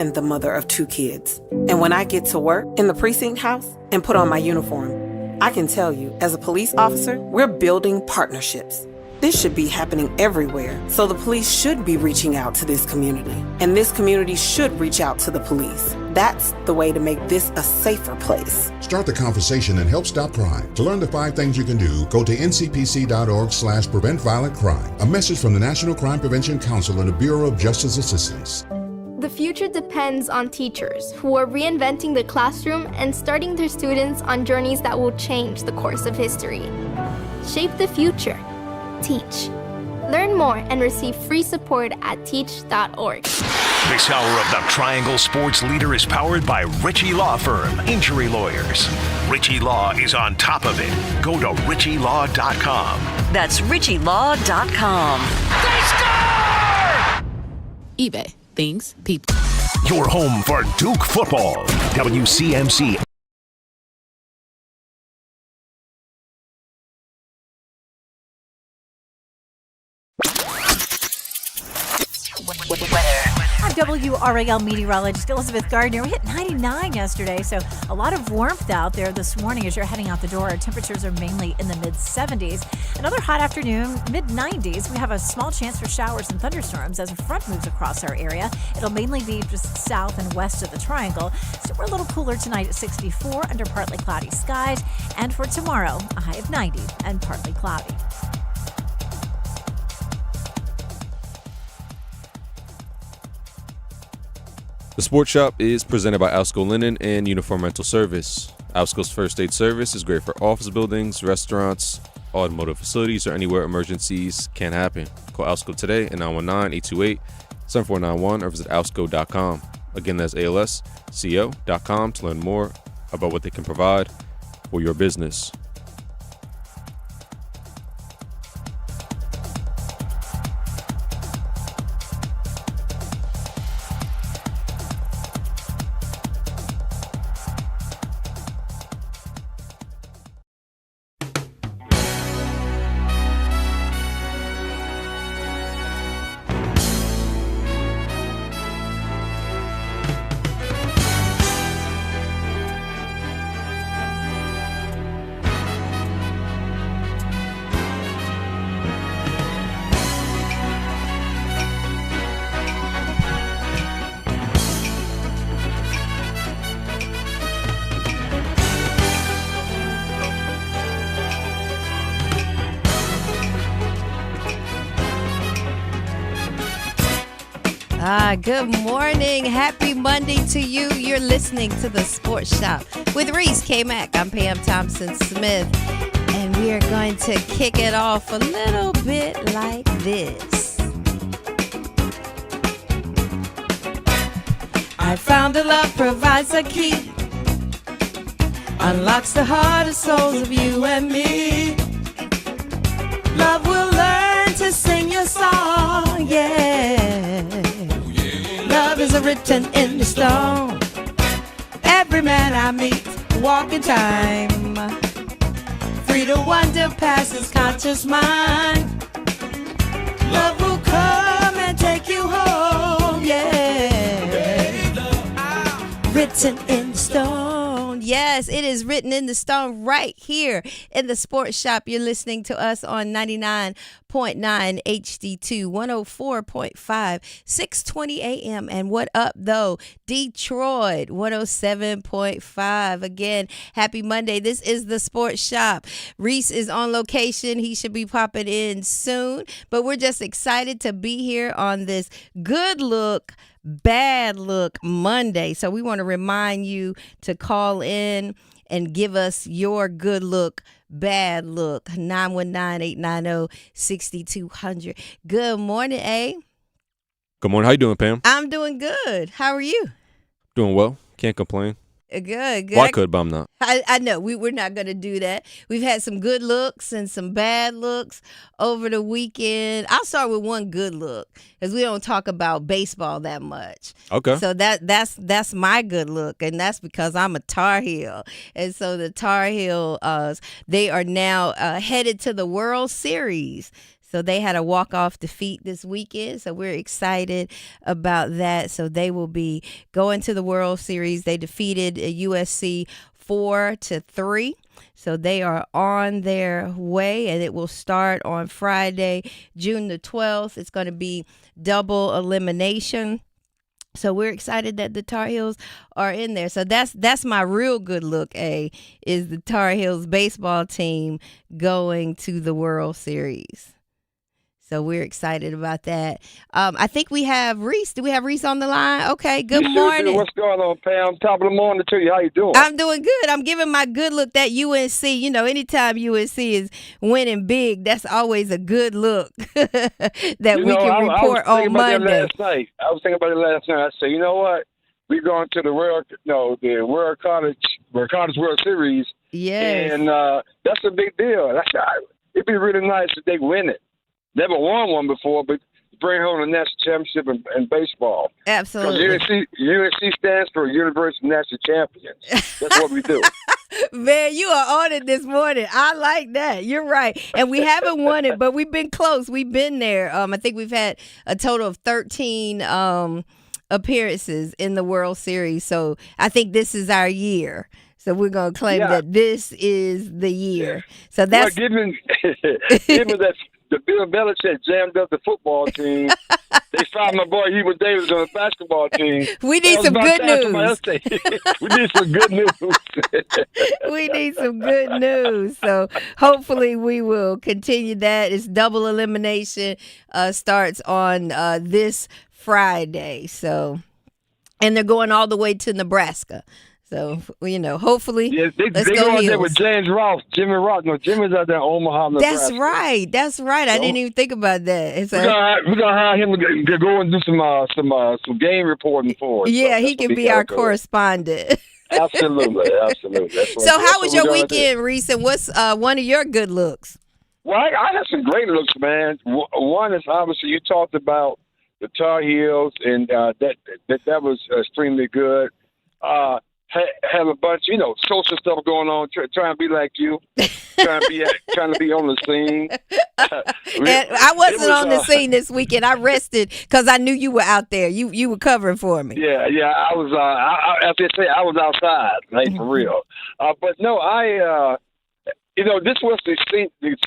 and the mother of 2 kids. And when I get to work in the precinct house and put on my uniform, I can tell you, as a police officer, we're building partnerships. This should be happening everywhere, so the police should be reaching out to this community, and this community should reach out to the police. That's the way to make this a safer place. Start the conversation and help stop crime. To learn the 5 things you can do, go to ncpc.org/prevent violent crime. A message from the National Crime Prevention Council and the Bureau of Justice Assistance. The future depends on teachers who are reinventing the classroom and starting their students on journeys that will change the course of history. Shape the future. Teach. Learn more and receive free support at teach.org. This hour of the Triangle Sports Leader is powered by Ritchie Law Firm, injury lawyers. Ritchie Law is on top of it. Go to ritchielaw.com. That's ritchielaw.com. They score! eBay. Things, people. Your home for Duke football. WCMC. I'm WRAL meteorologist Elizabeth Gardner. We hit 99 yesterday, so a lot of warmth out there this morning as you're heading out the door. Our temperatures are mainly in the mid-70s. Another hot afternoon, mid-90s. We have a small chance for showers and thunderstorms as a front moves across our area. It'll mainly be just south and west of the triangle. So we're a little cooler tonight at 64 under partly cloudy skies. And for tomorrow, a high of 90 and partly cloudy. The Sports Shop is presented by Alsco Linen and Uniform Rental Service. Alsco's first aid service is great for office buildings, restaurants, automotive facilities, or anywhere emergencies can happen. Call Alsco today at 919-828-7491 or visit alsco.com. Again, that's alsco.com to learn more about what they can provide for your business. Good morning. Happy Monday to you. You're listening to The Sports Shop with Reese K. Mack. I'm Pam Thompson-Smith, and we are going to kick it off a little bit like this. I found a love provides a key, unlocks the heart and souls of you and me. Love will learn to sing your song, yeah. Love is written in the stone. Every man I meet, walk in time. Free to wander past his conscious mind. Love will come and take you home, yeah. Written in the stone. Yes, it is written in the stone right here in the Sports Shop. You're listening to us on 99.9 HD2, 104.5, 620 AM. And what up, though? Detroit, 107.5. Again, happy Monday. This is the Sports Shop. Reese is on location. He should be popping in soon. But we're just excited to be here on this good look, bad look Monday. So we want to remind you to call in and give us your good look, bad look. 919-890-6200. Good morning, A. Good morning. How you doing, Pam? I'm doing good. How are you? Doing well. Can't complain. Good. Well, I could, but I'm not. I know. We're not going to do that. We've had some good looks and some bad looks over the weekend. I'll start with one good look because we don't talk about baseball that much. Okay. So that's my good look, and that's because I'm a Tar Heel. And so the Tar Heels, they are now headed to the World Series. So they had a walk-off defeat this weekend. So we're excited about that. So they will be going to the World Series. They defeated USC 4-3. So they are on their way, and it will start on Friday, June the 12th. It's going to be double elimination. So we're excited that the Tar Heels are in there. So that's my real good look, is the Tar Heels baseball team going to the World Series. So we're excited about that. I think we have Reese. Do we have Reese on the line? Okay, good morning. What's going on, Pam? Top of the morning to you. How you doing? I'm doing good. I'm giving my good look that UNC. You know, anytime UNC is winning big, that's always a good look that we can report on Monday. I was thinking about it last night. I said, you know what? We're going to the World College World Series. Yes. And that's a big deal. It'd be really nice if they win it. Never won one before, but bring home the national championship in baseball. Absolutely. Because UNC stands for University National Champions. That's what we do. Man, you are on it this morning. I like that. You're right. And we haven't won it, but we've been close. We've been there. I think we've had a total of 13 appearances in the World Series. So I think this is our year. So we're going to claim that this is the year. So that's... Well, given that the Bill Belichick jammed up the football team, they found my boy Hubert Davis on the basketball team. We need some good news. We need some good news. We need some good news. So hopefully we will continue that. It's double elimination, starts on this Friday. So, and they're going all the way to Nebraska. So, hopefully, let's they go out Heels. there with Jimmy Ross. No, Jimmy's out there in Omaha, Nebraska. That's right. I didn't even think about that. We're gonna hire him to go and do some game reporting for us. Yeah, he can be our correspondent. Absolutely. So, how was your weekend, Reese? And what's one of your good looks? Well, I had some great looks, man. One is obviously you talked about the Tar Heels, and that was extremely good. Have a bunch, social stuff going on, trying to be like you, trying to be on the scene. And I wasn't on the scene this weekend. I rested because I knew you were out there. You were covering for me. Yeah. I was. I was outside, like for real. But no, this was the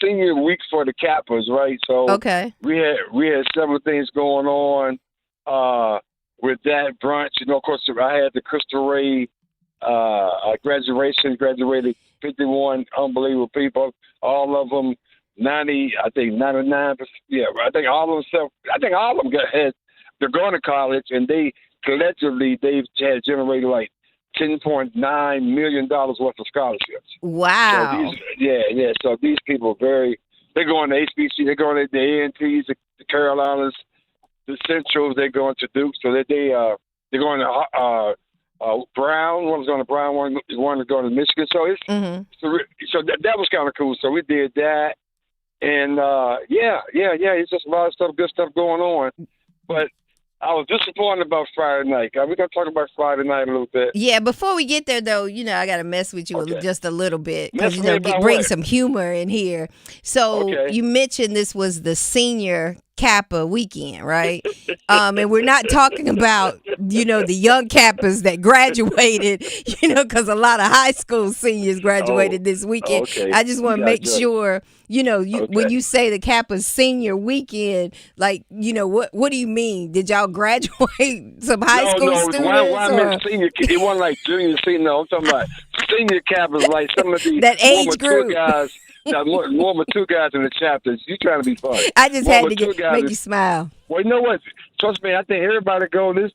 senior week for the Kappas, right? So okay, we had several things going on with that brunch. Of course, I had the Crystal Ray. Graduated 51 unbelievable people. All of them 99%. Yeah, I think all of them they're going to college, and they collectively they've had generated like $10.9 million worth of scholarships. Wow. So So these people they're going to HBC, they're going to the A&Ts, the Carolinas, the Centrals, they're going to Duke. So they're going to Brown. One was going to Brown. One is going to Michigan. So so that was kind of cool. So we did that, and it's just a lot of good stuff going on. But I was disappointed about Friday night. We're going to talk about Friday night a little bit. Yeah, before we get there, though, I got to mess with you just a little bit because, bring what? some humor in here. So you mentioned this was the senior Kappa weekend, right? And we're not talking about, the young Kappas that graduated, because a lot of high school seniors graduated this weekend. Okay. I just want to make sure, when you say the Kappa's senior weekend, like, what do you mean? Did y'all graduate some high school students? No, senior, it wasn't like junior, senior. No, I'm talking about senior Kappas, like some of the that age group guys. Now, more mature guys in the chapters. You trying to be funny. I just had to make you smile. Well, you know what? Trust me, I think everybody going this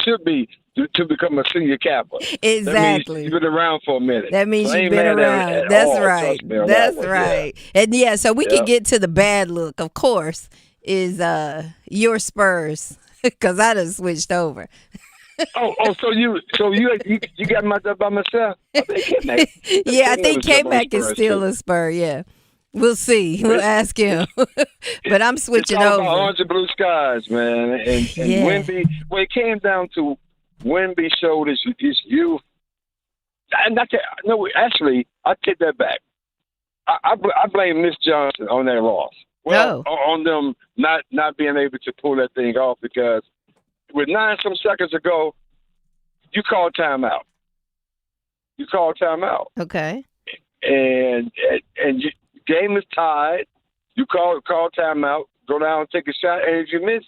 should be to become a senior Kappa. Exactly. That means you've been around for a minute. That means so you've been around. That's right. That's right. Yeah. And so we can get to the bad look, of course, is your Spurs, because I done switched over. So you got my by myself? I think K-Mac is still a Spur. Yeah, we'll see. We'll ask him. But I'm switching over. About orange and blue skies, man. And Wemby. Well, it came down to Wemby showed his youth. And actually, I take that back. I blame Miss Johnson on that loss. Well, on them not being able to pull that thing off because with 9 some seconds to go, you call timeout. Okay. And game is tied. You call timeout, go down and take a shot, and if you miss,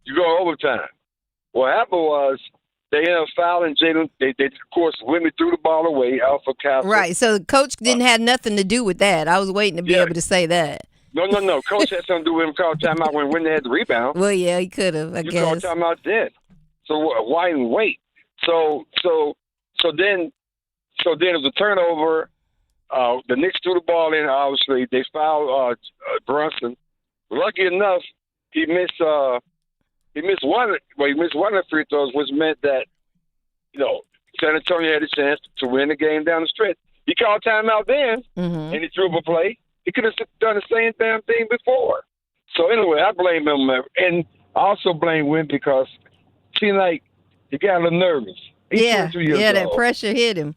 you go overtime. What happened was they ended up fouling Jalen. They of course Wimby threw the ball away, Alpha Castle. Right. So the coach didn't have nothing to do with that. I was waiting to be able to say that. No. Coach had something to do with him call timeout when they had the rebound. Well, yeah, he could have, I you guess. You call timeout then. So why even wait? So then it was a turnover. The Knicks threw the ball in. Obviously, they fouled Brunson. Lucky enough, he missed one. Well, he missed one of the free throws, which meant that San Antonio had a chance to win the game down the stretch. He called timeout then, and he threw up a play. He could have done the same damn thing before. So anyway, I blame him, and I also blame Wimby because it seemed like he got a little nervous. He's 22 years old. That pressure hit him.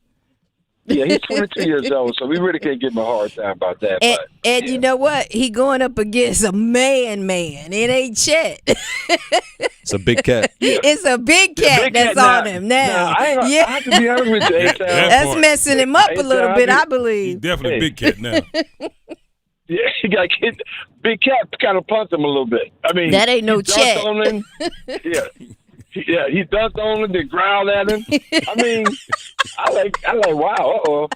Yeah, he's 22 years old, so we really can't give him a hard time about that. And you know what? He going up against a man. It ain't Chet. It's a big cat. It's a big cat that's on him now. I have to be honest with you. That's messing him up a little bit, I believe. He's definitely a big cat now. Yeah, he got big cat kind of punked him a little bit. I mean, that ain't no Chet. Yeah, he dunked on him, then growled at him. I mean, I like, wow, uh-oh.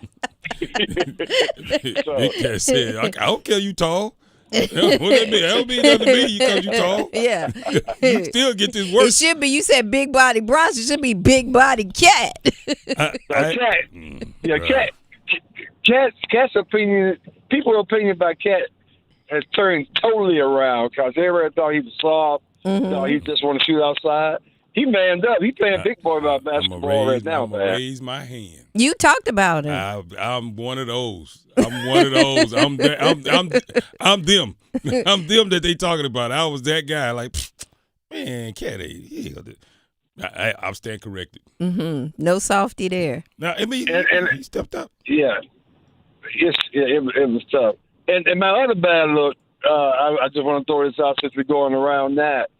Big cat said, I don't care you tall. What that mean? That don't mean nothing to me because you tall. Yeah. You still get this work. It should be, you said big body Bronson, it should be big body Cat. Cat. Yeah, Cat's opinion, people's opinion about Cat has turned totally around because everybody thought he was soft, thought he just want to shoot outside. He manned up. He playing big boy about basketball right now, man. Raise my hand. You talked about him. I'm one of those. I'm them. I'm them that they talking about. I was that guy. Like, man, Cat ain't. I'll stand corrected. No softy there. Now, I mean, he stepped up. Yeah, it was tough. And my other bad look, I just want to throw this out since we're going around that,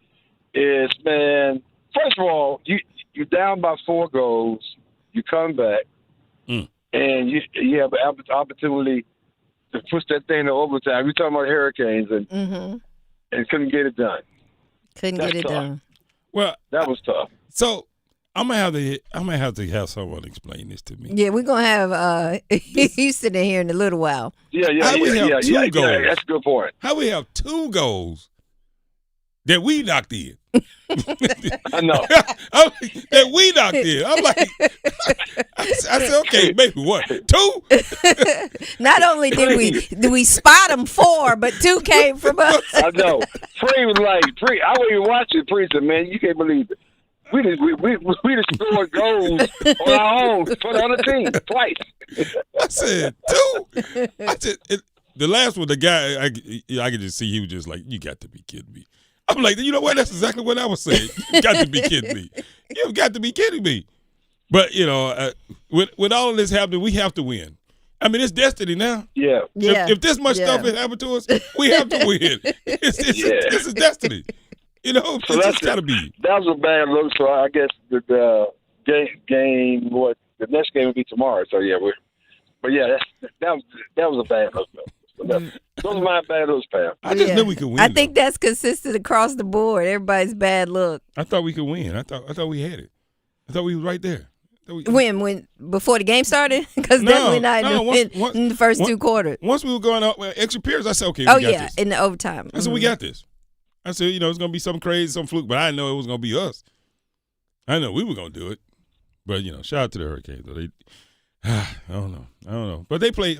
is, man, first of all, you're down by 4 goals, you come back, and you have an opportunity to push that thing to overtime. You're talking about Hurricanes and couldn't get it done. Couldn't get it done. Well, that was tough. So I'm gonna have to have someone explain this to me. Yeah, we're gonna have Houston in here in a little while. Yeah. That's a good point. How we have 2 goals that we knocked in? I know. That we knocked in. I'm like, I said, okay, maybe what? 2? Not only did we spot them 4, but 2 came from us. I know. Free was like, I wasn't even watching. Free said, man, you can't believe it. We just scored goals on our own for the other team twice. I said 2. I said the last one. The guy I could just see he was just like, you got to be kidding me. I'm like, you know what? That's exactly what I was saying. You got to be kidding me. You've got to be kidding me. But with all of this happening, we have to win. I mean, it's destiny now. Yeah. If this much stuff has happened to us, we have to win. It's a destiny. So it's just got to be. That was a bad look. So I guess the game, the next game will be tomorrow. So yeah, that was a bad look. Those are my bad looks, Pam. I just knew we could win. I think that's consistent across the board. Everybody's bad look. I thought we could win. I thought we had it. I thought we was right there. When before the game started? Because definitely not in the first 2 quarters. Once we were going out extra periods, I said, okay, we got this. In the overtime. I said, we got this. I said, it's going to be something crazy, some fluke, but I didn't know it was going to be us. I know we were going to do it. But, shout out to the Hurricanes. I don't know. But they played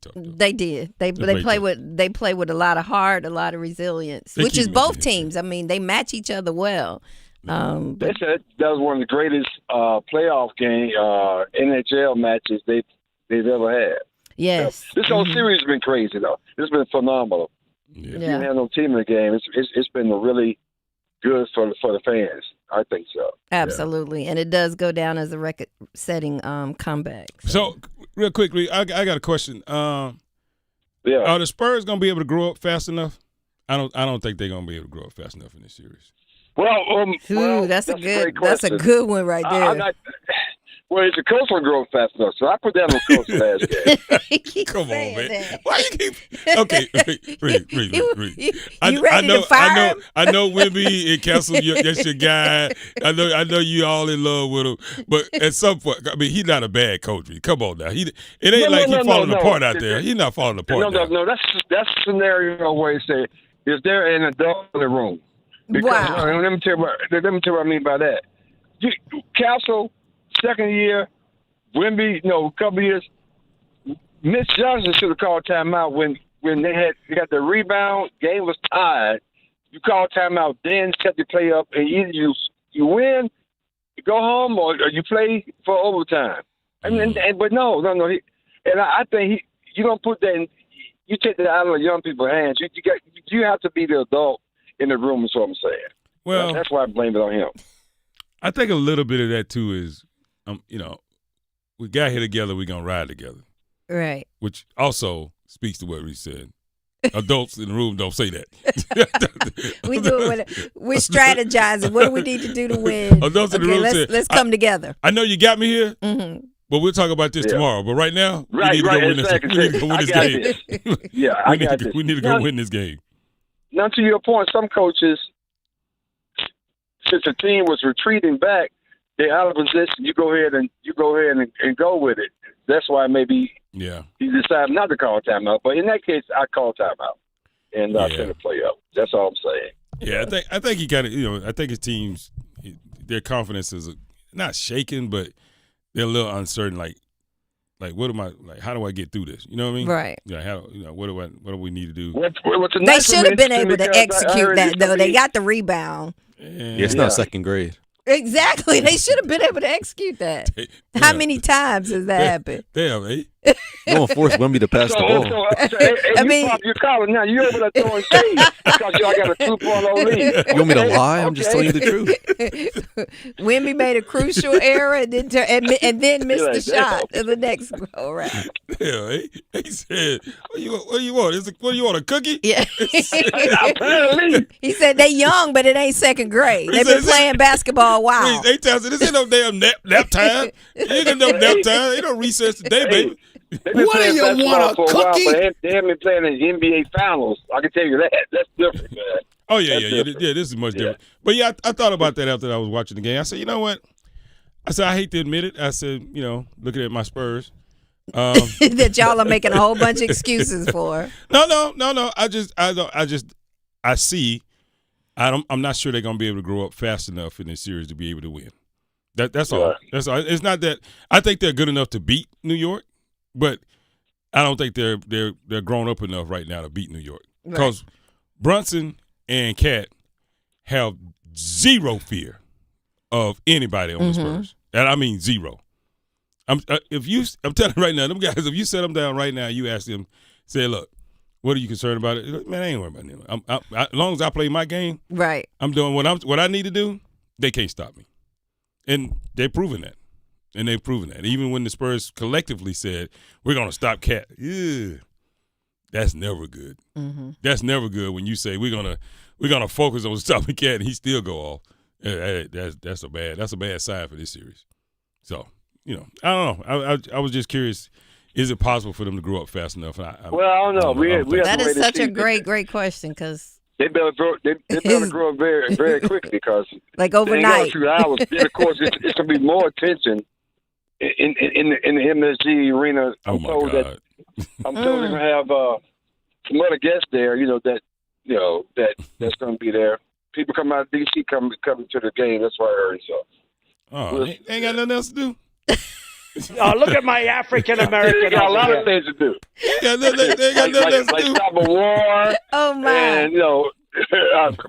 tough. Though. They did. They play with a lot of heart, a lot both teams. I mean, they match each other well. They said that was one of the greatest playoff game NHL matches they've ever had. Yes. This whole series has been crazy though. It's been phenomenal. Yeah. You didn't have no team in the game. It's been really good for the fans. I think so. Absolutely, and it does go down as a record-setting comeback. So, real quickly, I got a question. Are the Spurs going to be able to grow up fast enough? I don't think they're gonna be able to grow up fast enough in this series. Well, that's a great good question. one right I'm there. not, well, it's a coach will grow fast enough, so I put that on coach last game. Come on, man. that. Why you keep? Okay, read. You ready to fire him? I know Wimby and Kessel, that's your guy. I know you all in love with him. But at some point, I mean, he's not a bad coach. Come on now. It ain't he's falling apart out there. He's not falling apart. No. That's a scenario where you say, is there an adult in the room? Because, Wow. Let me tell you what I mean by that. Castle, second year, Wimby, a couple years. Mitch Johnson should have called timeout when they got the rebound. Game was tied. You call timeout, then set the play up, and either you win, you go home, or you play for overtime. I mean, but no. I think you don't put that in. You take that out of the young people's hands. You have to be the adult in the room. Is what I'm saying. Well, that's why I blame it on him. I think a little bit of that too is, we got here together. We're gonna ride together. Right. Which also speaks to what we said. Adults in the room don't say that. We're strategizing. What do we need to do to win? Adults in the room let's come together. I know you got me here, Mm-hmm. but we'll talk about this tomorrow. But right now, we need to go win this game. We need to go win this game. Now, to your point, some coaches, since the team was retreating back, they're out of position. You go ahead and go with it. That's why maybe he decided not to call timeout. But in that case, I call timeout and send the play up. That's all I'm saying. Yeah, I think he kind of, I think his teams, their confidence is not shaken, but they're a little uncertain. Like what am I like? How do I get through this? You know what I mean? Right. Yeah. What do we need to do? They should have been able to execute that though. They got the rebound. It's not second grade. Exactly. They should have been able to execute that. How many times has that happened? Damn, eh? You don't force Wemby to pass the ball. I mean, you're calling now. You're over there throwing shade because y'all got a 2.0 lead. You want me to lie? I'm just telling you the truth. Wemby made a crucial error and then missed the shot in the next go around. Yeah, he said, "What you want? What do you want? A cookie?" Yeah. He said they young, but it ain't second grade. They've been playing basketball a while. They tell us this ain't no damn nap time. It ain't no nap time. Ain't no recess today, baby. What do you want, a cookie? While, they haven't been playing in the NBA Finals. I can tell you that. That's different, man. Oh, yeah. This is much different. But, I thought about that after I was watching the game. I said, you know what? I said, I hate to admit it. I said, looking at my Spurs. That y'all are making a whole bunch of excuses for. No. I see. I'm not sure they're going to be able to grow up fast enough in this series to be able to win. That's all. That's all. It's not that. I think they're good enough to beat New York. But I don't think they're grown up enough right now to beat New York because Brunson and Cat have zero fear of anybody on the Spurs, and I mean zero. I'm telling you right now, them guys. If you set them down right now, you ask them, say, "Look, what are you concerned about?" It? Man, I ain't worried about them. As long as I play my game, right, I'm doing what I need to do. They can't stop me, and they're proving that. And they've proven that. Even when the Spurs collectively said, we're going to stop Cat. That's never good. Mm-hmm. That's never good when you say we're gonna focus on stopping Cat and he still go off. That's a bad sign for this series. So, I don't know. I was just curious, is it possible for them to grow up fast enough? I don't know. That is such a great question because they better grow up very, very quickly because like overnight. 2 hours. Then of course it's gonna be more attention in the MSG arena. I'm told they're gonna have some other guests there. That's gonna be there. People come out of DC coming to the game. That's what I heard. So, ain't got nothing else to do. Look at my African American. They got a lot of things to do. They got nothing else to do. Like stop a war. Oh my! And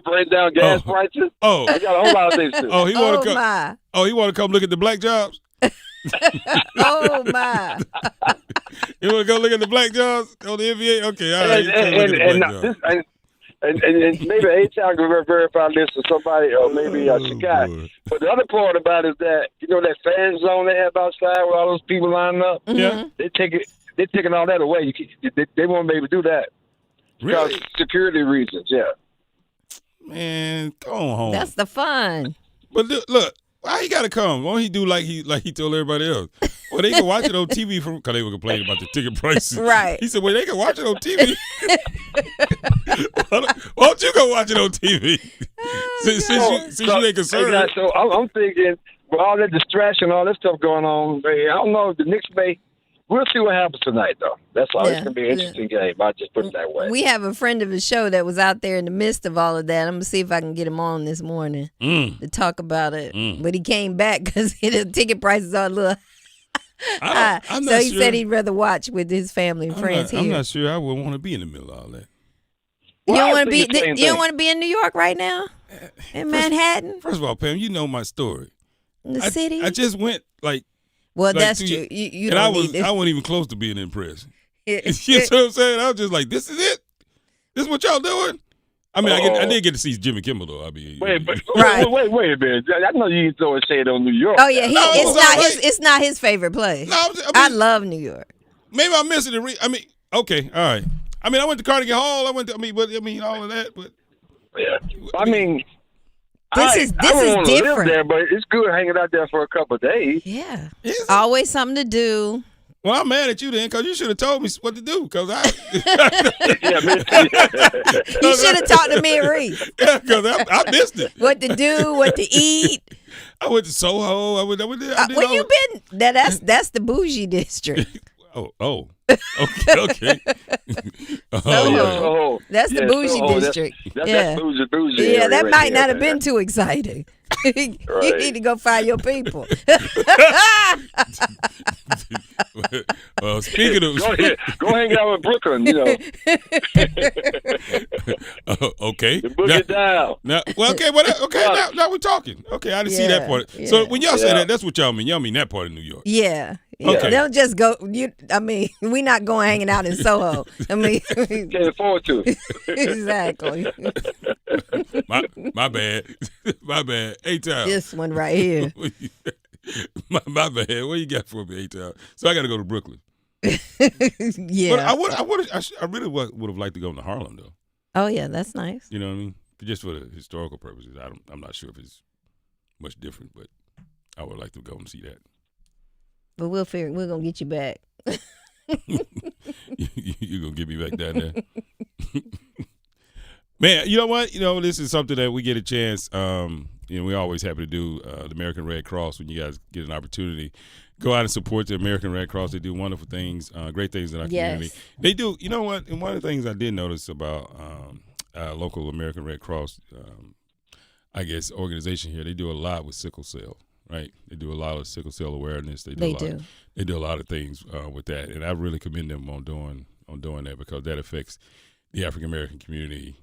bring down gas prices. Oh, they got a whole lot of things to do. Oh, he want to come. Oh, he want to come look at the black jobs. Oh my! You want to go look at the black jobs on the NBA? Okay, all right. And maybe H.R. can verify this or somebody, or maybe Chicago. But the other part about it is that that fan zone they have outside where all those people lining up. Yeah, they're taking all that away. They won't be able to do that. Because security reasons, yeah. Man, go on home. That's the fun. But look, why he got to come? Why don't he do like he told everybody else? Well, they can watch it on TV because they were complaining about the ticket prices. Right. He said, well, they can watch it on TV. Why don't you go watch it on TV? Since you ain't concerned. So I'm thinking, with all that distraction, all that stuff going on, I don't know if the Knicks may. We'll see what happens tonight, though. That's all. It's going to be an interesting game. I'll just put it that way. We have a friend of the show that was out there in the midst of all of that. I'm going to see if I can get him on this morning to talk about it. But he came back because the ticket prices are a little high. So he said he'd rather watch with his family and friends here. I'm not sure I would want to be in the middle of all that. You don't want to be. You don't want to be in New York right now, in Manhattan. First of all, Pam, you know my story. In the city. I just went Well, that's true. You don't need this. I wasn't even close to being impressed. You know what I'm saying? I was just like, this is it? This is what y'all doing? I mean, I did get to see Jimmy Kimmel, though. Wait a minute. I know you throw a shade on New York. Oh, yeah. It's not his favorite place. No, I love New York. Maybe I'm missing it. Okay, all right. I mean, I went to Carnegie Hall. All of that. But yeah. I mean, this is different. Live there, but it's good hanging out there for a couple of days. Yeah, always something to do. Well, I'm mad at you then because you should have told me what to do. Because you should have talked to me and Reese. Yeah, because I missed it. What to do? What to eat? I went to Soho. Where you been? That's the bougie district. Oh. Okay. Soho. That's the bougie district. That's bougie. Yeah, that might not have been too exciting. You need to go find your people. Well, speaking of, go hang out in Brooklyn. You know. Okay. The boogie down. Now, now we're talking. Okay, I didn't see that part. Yeah. So when y'all say that, that's what y'all mean. Y'all mean that part of New York. Yeah. Okay. They'll just go. We're not going hanging out in Soho. Can't afford to. Exactly. My bad. My bad. A-Town. This one right here. my bad. What you got for me, A-Town? So I got to go to Brooklyn. Yeah. But I really would have liked to go to Harlem though. Oh yeah, that's nice. You know what I mean? Just for the historical purposes. I'm not sure if it's much different, but I would like to go and see that. But we're gonna get you back. You're gonna get me back down there. Man, you know what? This is something that we get a chance. We're always happy to do the American Red Cross when you guys get an opportunity. Go out and support the American Red Cross. They do wonderful things, great things in our community. They do. You know what? And one of the things I did notice about local American Red Cross, organization here, they do a lot with sickle cell. Right, they do a lot of sickle cell awareness. They do a lot of things with that, and I really commend them on doing that because that affects the African American community,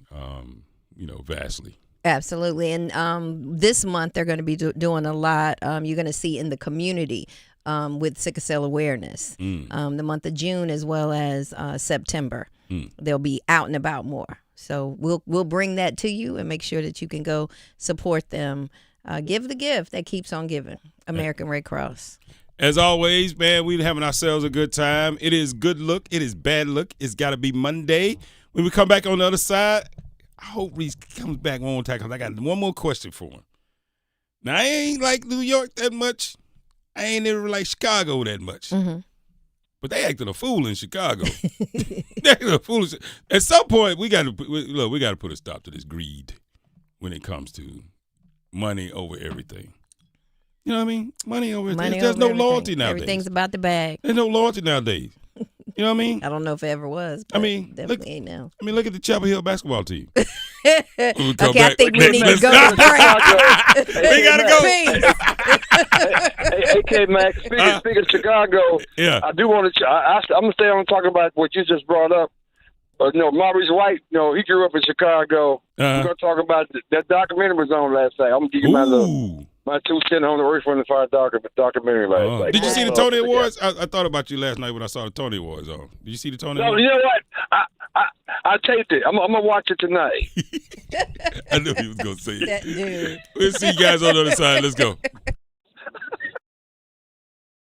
vastly. Absolutely, and this month they're going to be doing a lot. You're going to see in the community with sickle cell awareness, the month of June as well as September. They'll be out and about more. So we'll bring that to you and make sure that you can go support them. Give the gift that keeps on giving. American Red Cross. As always, man, we're having ourselves a good time. It is good look. It is bad look. It's got to be Monday. When we come back on the other side, I hope Reese comes back one more time because I got one more question for him. Now, I ain't like New York that much. I ain't never like Chicago that much. Mm-hmm. But they acting a fool in Chicago. They acting a fool. At some point, we got to put a stop to this greed when it comes to money over everything. You know what I mean? Money over everything. There's no loyalty nowadays. Everything's about the bag. There's no loyalty nowadays. You know what I mean? I don't know if it ever was. But definitely ain't now. Look at the Chapel Hill basketball team. Okay, I think we need to go to break. We gotta go. Hey, Max. Speaking of Chicago, I do want to. I'm gonna stay on talking about what you just brought up. Maurice White, he grew up in Chicago. We're going to talk about that documentary was on last night. I'm going to give you my 2 cents on the Earth, Wind & Fire documentary last night. Did you see the Tony Awards? I thought about you last night when I saw the Tony Awards on. Did you see the Tony Awards? No, you know what? I taped it. I'm going to watch it tonight. I knew he was going to say it. That dude. We'll see you guys on the other side. Let's go.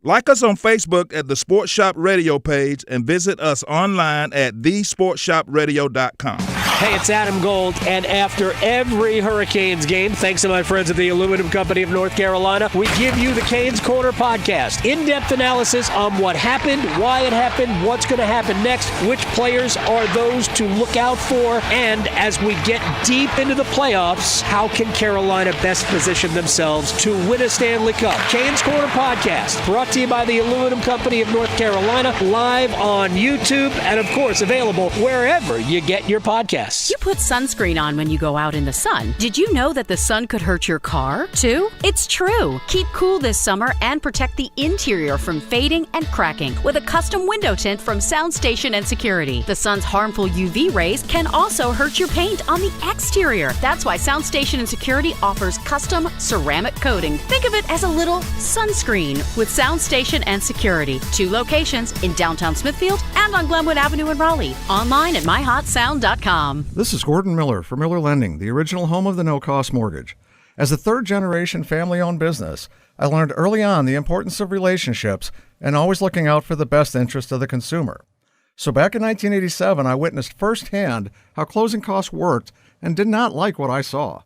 Like us on Facebook at the Sports Shop Radio page and visit us online at thesportshopradio.com. Hey, it's Adam Gold, and after every Hurricanes game, thanks to my friends at the Aluminum Company of North Carolina, we give you the Canes Corner podcast. In-depth analysis on what happened, why it happened, what's going to happen next, which players are those to look out for, and as we get deep into the playoffs, how can Carolina best position themselves to win a Stanley Cup? Canes Corner podcast, brought to you by the Aluminum Company of North Carolina, live on YouTube, and of course available wherever you get your podcasts. You put sunscreen on when you go out in the sun. Did you know that the sun could hurt your car, too? It's true. Keep cool this summer and protect the interior from fading and cracking with a custom window tint from Soundstation and Security. The sun's harmful UV rays can also hurt your paint on the exterior. That's why Soundstation and Security offers custom ceramic coating. Think of it as a little sunscreen with Soundstation and Security. 2 locations in downtown Smithfield and on Glenwood Avenue in Raleigh. Online at myhotsound.com. This is Gordon Miller for Miller Lending, the original home of the no-cost mortgage. As a third-generation family-owned business, I learned early on the importance of relationships and always looking out for the best interest of the consumer. So back in 1987, I witnessed firsthand how closing costs worked and did not like what I saw.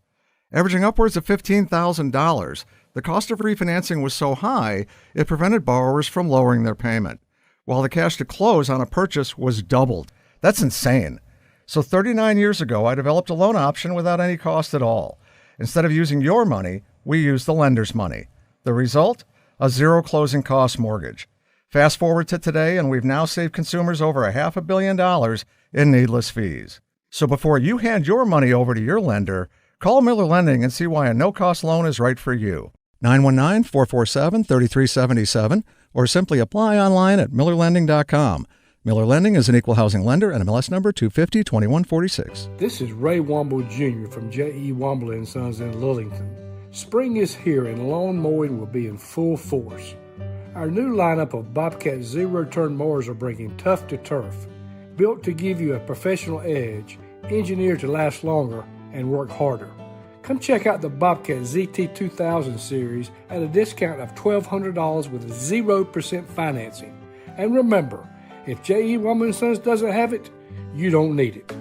Averaging upwards of $15,000, the cost of refinancing was so high, it prevented borrowers from lowering their payment, while the cash to close on a purchase was doubled. That's insane. So 39 years ago, I developed a loan option without any cost at all. Instead of using your money, we used the lender's money. The result? A zero closing cost mortgage. Fast forward to today, and we've now saved consumers over $500 million in needless fees. So before you hand your money over to your lender, call Miller Lending and see why a no-cost loan is right for you. 919-447-3377, or simply apply online at millerlending.com. Miller Lending is an equal housing lender and MLS number 250-2146. This is Ray Womble Jr. from J.E. Womble & Sons in Lillington. Spring is here and lawn mowing will be in full force. Our new lineup of Bobcat zero-turn mowers are bringing tough to turf, built to give you a professional edge, engineered to last longer and work harder. Come check out the Bobcat ZT2000 series at a discount of $1,200 with 0% financing. And remember, if J.E. Womble & Sons doesn't have it, you don't need it.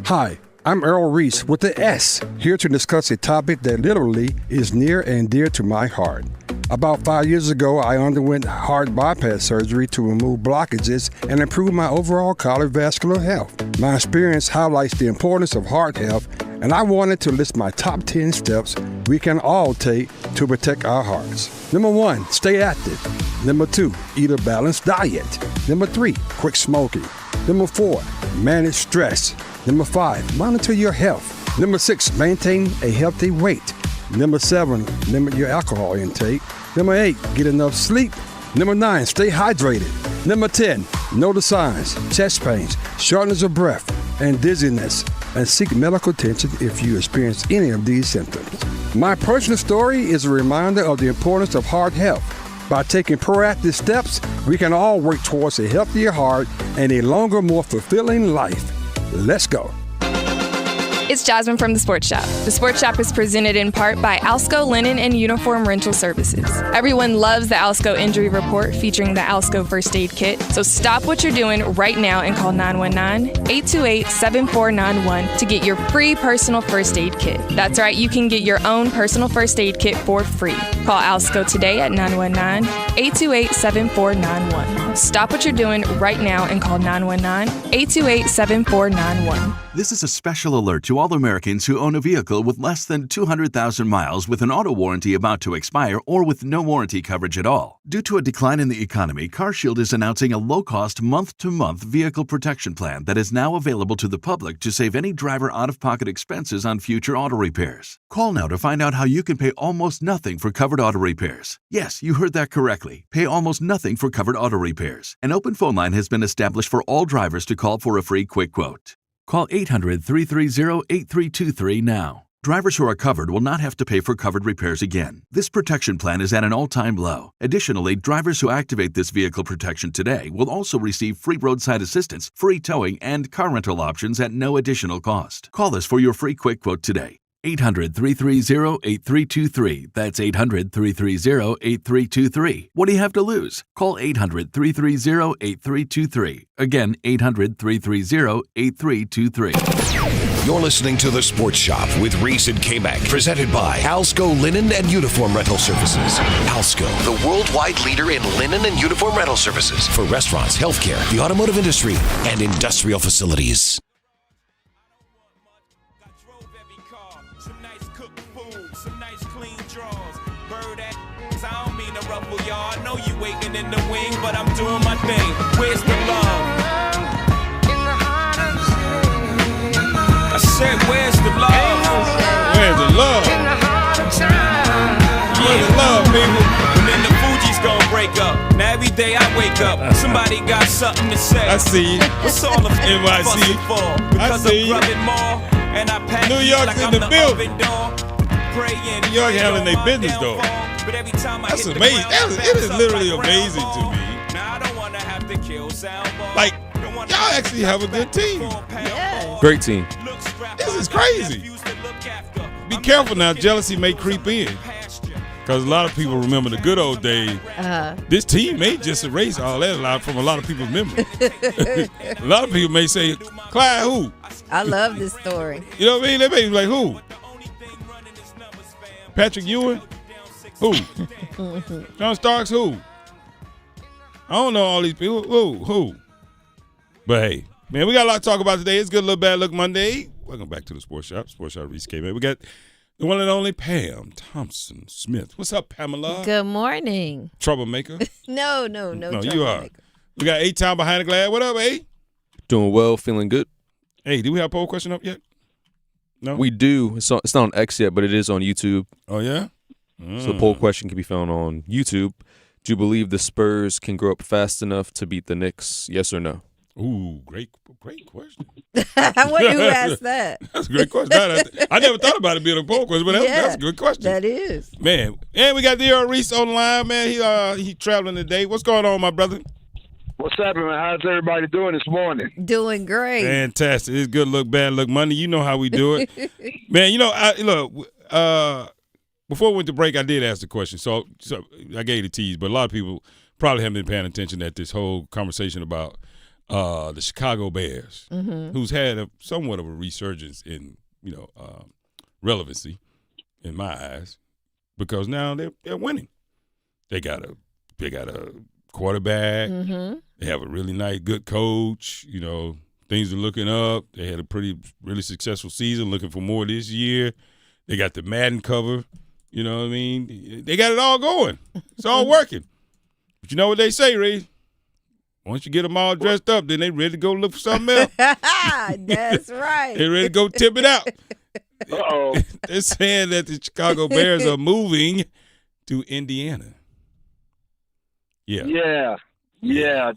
Hi, I'm Earl Reese with the S, here to discuss a topic that literally is near and dear to my heart. About 5 years ago, I underwent heart bypass surgery to remove blockages and improve my overall cardiovascular health. My experience highlights the importance of heart health, and I wanted to list my top 10 steps we can all take to protect our hearts. Number 1, stay active. Number 2, eat a balanced diet. Number 3, quit smoking. Number 4, manage stress. Number 5, monitor your health. Number 6, maintain a healthy weight. Number 7, limit your alcohol intake. Number 8, get enough sleep. Number 9, stay hydrated. Number 10, know the signs: chest pains, shortness of breath, and dizziness, and seek medical attention if you experience any of these symptoms. My personal story is a reminder of the importance of heart health. By taking proactive steps, we can all work towards a healthier heart and a longer, more fulfilling life. Let's go. It's Jasmine from The Sports Shop. The Sports Shop is presented in part by Alsco Linen and Uniform Rental Services. Everyone loves the Alsco Injury Report featuring the Alsco First Aid Kit. So stop what you're doing right now and call 919-828-7491 to get your free personal first aid kit. That's right, you can get your own personal first aid kit for free. Call Alsco today at 919-828-7491. Stop what you're doing right now and call 919-828-7491. This is a special alert to all Americans who own a vehicle with less than 200,000 miles with an auto warranty about to expire or with no warranty coverage at all. Due to a decline in the economy, CarShield is announcing a low-cost month-to-month vehicle protection plan that is now available to the public to save any driver out-of-pocket expenses on future auto repairs. Call now to find out how you can pay almost nothing for covered auto repairs. Yes, you heard that correctly. Pay almost nothing for covered auto repairs. An open phone line has been established for all drivers to call for a free quick quote. Call 800-330-8323 now. Drivers who are covered will not have to pay for covered repairs again. This protection plan is at an all-time low. Additionally, drivers who activate this vehicle protection today will also receive free roadside assistance, free towing, and car rental options at no additional cost. Call us for your free quick quote today. 800-330-8323. That's 800-330-8323. What do you have to lose? Call 800-330-8323. Again, 800-330-8323. You're listening to The Sports Shop with Reese and K-Mac, presented by Alsco Linen and Uniform Rental Services. Alsco, the worldwide leader in linen and uniform rental services for restaurants, healthcare, the automotive industry, and industrial facilities. I know you waiting in the wing, but I'm doing my thing. Where's the love? I said, where's the love? Where's the love? Where's the love, people? And then the Fuji's gonna break up. Now every day I wake up, somebody got something to say. I see you. What's all the fussing for? Because I'm rubbing more, and I pack New York's like in I'm the the building. oven door. Praying, New York handling their business, though. But every time I That's hit amazing. the ground, It is literally like amazing to me. Now I don't wanna have to kill sound ball. Like, y'all actually have a good team. Great team. This is crazy. Be careful now. Jealousy may creep in. Because a lot of people remember the good old days. This team may just erase all that from a lot of people's memory. A lot of people may say, Clyde, who? I love this story. You know what I mean? They may be like, who? Patrick Ewing? Who? John Starks? Who? I don't know all these people. Who? But hey, man, we got a lot to talk about today. It's Good Look, Bad Look Monday. Welcome back to the Sports Shop. Sports Shop Reese K. We got the one and only Pam Thompson Smith. What's up, Pamela? Good morning. Troublemaker? No, you are. We got A-Town behind the glass. What up, A? Doing well, feeling good. Hey, do we have a poll question up yet? No? We do. It's not on X yet, but it is on YouTube. Oh, yeah? So the poll question can be found on YouTube. Do you believe the Spurs can grow up fast enough to beat the Knicks? Yes or no? Ooh, great question. Who asked that? That's a great question. I never thought about it being a poll question, but that's a good question. That is. Man, and we got D.R. Reese on the line, man. He traveling today. What's going on, my brother? What's happening, man? How's everybody doing this morning? Doing great. Fantastic. It's Good Look, Bad Look Monday. You know how we do it. Man, before we went to break, I did ask the question. So I gave the tease, but a lot of people probably haven't been paying attention at this whole conversation about the Chicago Bears, who's had somewhat of a resurgence in, relevancy in my eyes, because now they're winning. They got a quarterback. They have a really nice, good coach. Things are looking up. They had a really successful season, looking for more this year. They got the Madden cover. You know what I mean? They got it all going. It's all working. But you know what they say, Ray? Once you get them all dressed up, then they ready to go look for something else. That's right. They ready to go tip it out. Uh-oh. They're saying that the Chicago Bears are moving to Indiana. Yeah,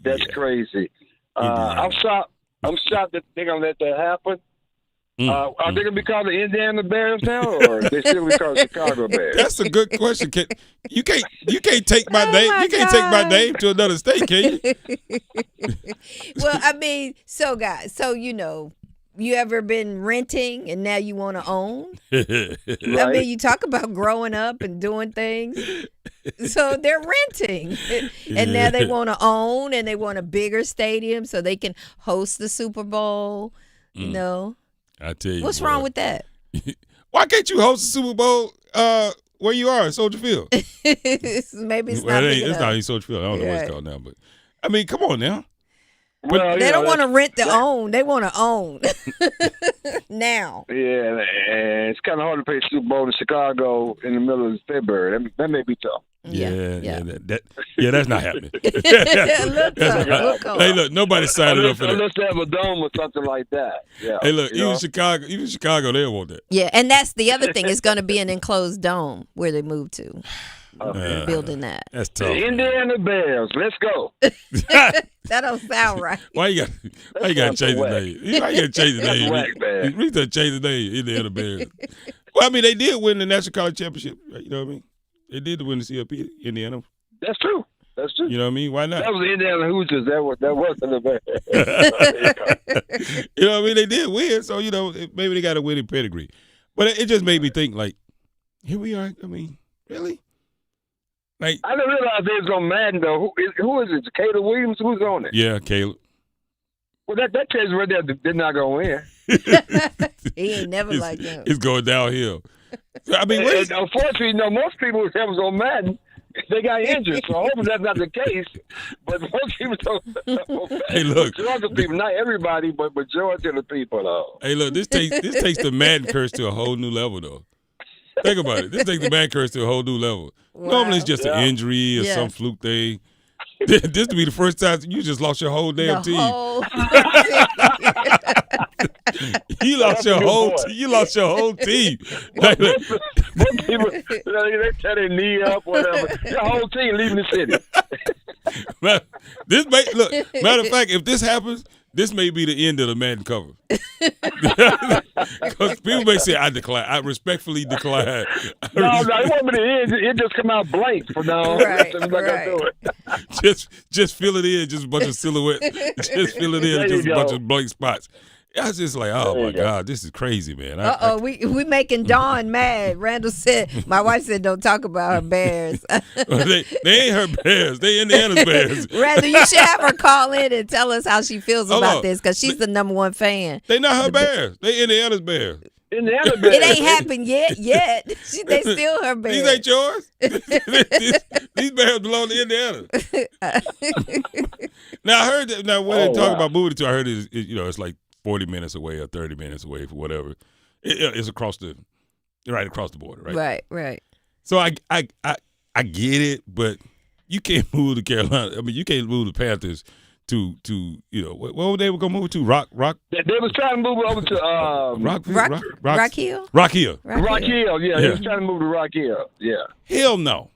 that's crazy. I'm shocked that they're going to let that happen. Are they going to be called the Indiana Bears now, or are they still be called Chicago Bears? That's a good question. You can't take my name. You can't take my name to another state, can you? Well, I mean, guys, you ever been renting and now you want to own? Right. I mean, you talk about growing up and doing things. So they're renting. And now they want to own, and they want a bigger stadium so they can host the Super Bowl, I tell you, what's wrong with that? Why can't you host the Super Bowl where you are, Soldier Field? Maybe it's not big it's enough. not even Soldier Field. I don't know what it's called now, but I mean, come on now. Well, they don't want to rent to own. They want to own now. Yeah, and it's kind of hard to play Super Bowl in Chicago in the middle of February. That may be tough. That's not happening. Look, hey, look, nobody signed up for that. Unless they have a dome or something like that. Yeah. Hey, look, even Chicago, they don't want that. Yeah, and that's the other thing. It's going to be an enclosed dome where they move to. Building that. That's tough. The Indiana Bears. Let's go. That don't sound right. Why you got to change the name? Why you got to change the name? You need to change the name, Indiana Bears. Well, I mean, they did win the National College Championship. Right? You know what I mean? They did win the CLP, Indiana. That's true. You know what I mean? Why not? That was the Indiana Hoosiers. That wasn't the Bears. You know what I mean? They did win, so maybe they got a winning pedigree. But it just made me think, like, here we are. I mean, really? Like, I didn't realize they was on Madden though. Who is it? Caleb Williams? Who's on it? yeah, Caleb. Well, that tells you right there they're not gonna win. He ain't never like him. It's going downhill. I mean, what is, unfortunately, most people that was on Madden, they got injured. So hopefully that's not the case. But most people don't. Hey, look. Majority of people, not everybody, but majority of the people, though. Hey, look, this takes the Madden curse to a whole new level, though. Think about it. This takes the Madden curse to a whole new level. Wow. Normally, it's just an injury or some fluke thing. This to be the first time you just lost your whole damn team. You lost your whole team. Like, most people, they tear their knee up, whatever. Your whole team leaving the city. Look, matter of fact, if this happens, this may be the end of the Madden cover. Because people may say, I decline. I respectfully decline. No, it won't be the end. It just come out blank from now on. Right, I'm not gonna do it. Just fill it in, just a bunch of silhouette. Just fill it in, just a bunch of blank spots. I was just like, oh my God, this is crazy, man. We making Dawn mad. Randall said, my wife said, don't talk about her Bears. they ain't her Bears. They Indiana's Bears. Randall, you should have her call in and tell us how she feels about this because she's the number one fan. They not her Bears. They Indiana's Bears. Indiana Bears. It ain't happened yet. They still her Bears. These ain't yours. These Bears belong to Indiana. Now I heard that. Now when they talk about moving to, I heard it's like 40 minutes away or 30 minutes away for whatever. It's right across the border, right? Right. So I get it, but you can't move to Carolina. I mean, you can't move the Panthers to what were they gonna move to? Rock. They was trying to move over to Rock Hill. Rock Hill. Rock Hill. Yeah, they was trying to move to Rock Hill. Yeah. Hell no.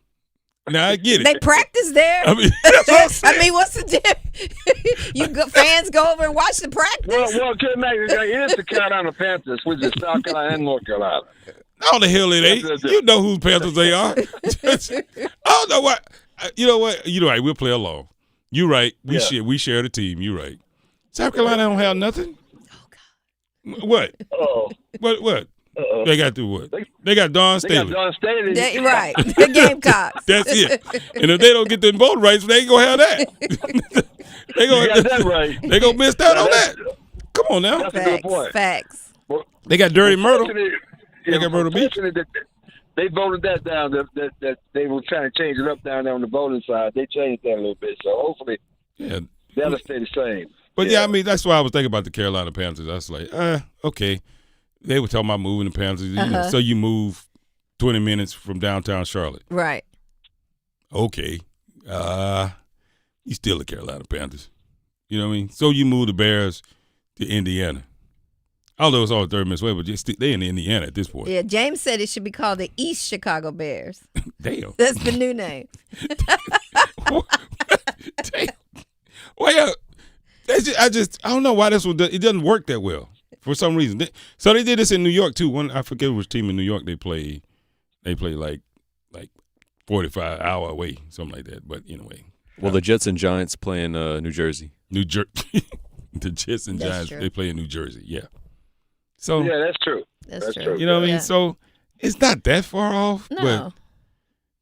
Now I get it. They practice there. I mean, that's what I'm saying. What's the difference? Fans go over and watch the practice. Well, it is the Carolina Panthers, which is South Carolina and North Carolina. How the hell it ain't? You know whose Panthers they are. I don't know what. You know what? You're right. We'll play along. You're right. We share the team. You're right. South Carolina don't have nothing. Oh God. What? What? They got to do what? They got Don Staley. They got Don Staley. Right. The Gamecocks. That's it. And if they don't get them voting rights, they ain't gonna have that. They gonna miss out on that. Come on now. That's a good point. Facts. They got Dirty Myrtle. They got Myrtle Beach. They voted that down. That they were trying to change it up down there on the voting side. They changed that a little bit. So hopefully, that'll stay the same. But I mean, that's why I was thinking about the Carolina Panthers. I was like, okay. They were talking about moving the Panthers. So you move 20 minutes from downtown Charlotte. Right. Okay. You still the Carolina Panthers. You know what I mean? So you move the Bears to Indiana. Although it's all 30 minutes away, but they in Indiana at this point. Yeah, James said it should be called the East Chicago Bears. Damn. That's the new name. Damn. Well, I don't know why this one. It doesn't work that well. For some reason, so they did this in New York too. I forget which team in New York they played. They played like 45 hour away, something like that. But anyway, well, the Jets and Giants play in New Jersey. The Jets and Giants they play in New Jersey. Yeah. So that's true. That's true. You know what I mean? So it's not that far off, No. but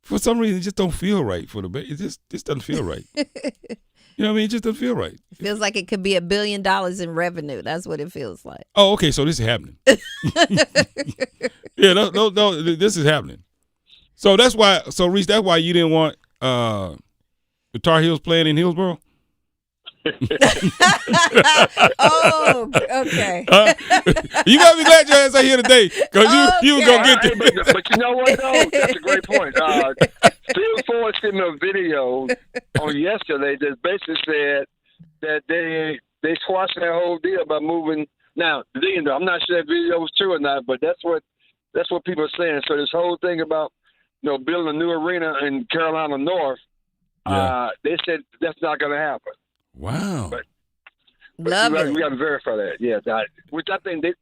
for some reason, it just don't feel right for the Bears. It just doesn't feel right. You know what I mean? It just doesn't feel right. It feels like it could be $1 billion in revenue. That's what it feels like. Oh, okay. So this is happening. Yeah, no, this is happening. So that's why. So Reese, that's why you didn't want the Tar Heels playing in Hillsborough. Oh, okay. You gotta be glad your ass are here today, because you was gonna get this. But you know what though? That's a great point. Phil Ford sent me a video on yesterday that basically said that they squashed that whole deal by moving. Now, I'm not sure that video was true or not, but that's what people are saying. So this whole thing about building a new arena in Carolina North, they said that's not going to happen. Wow. But Love it. We got to verify that. Yeah, which I think if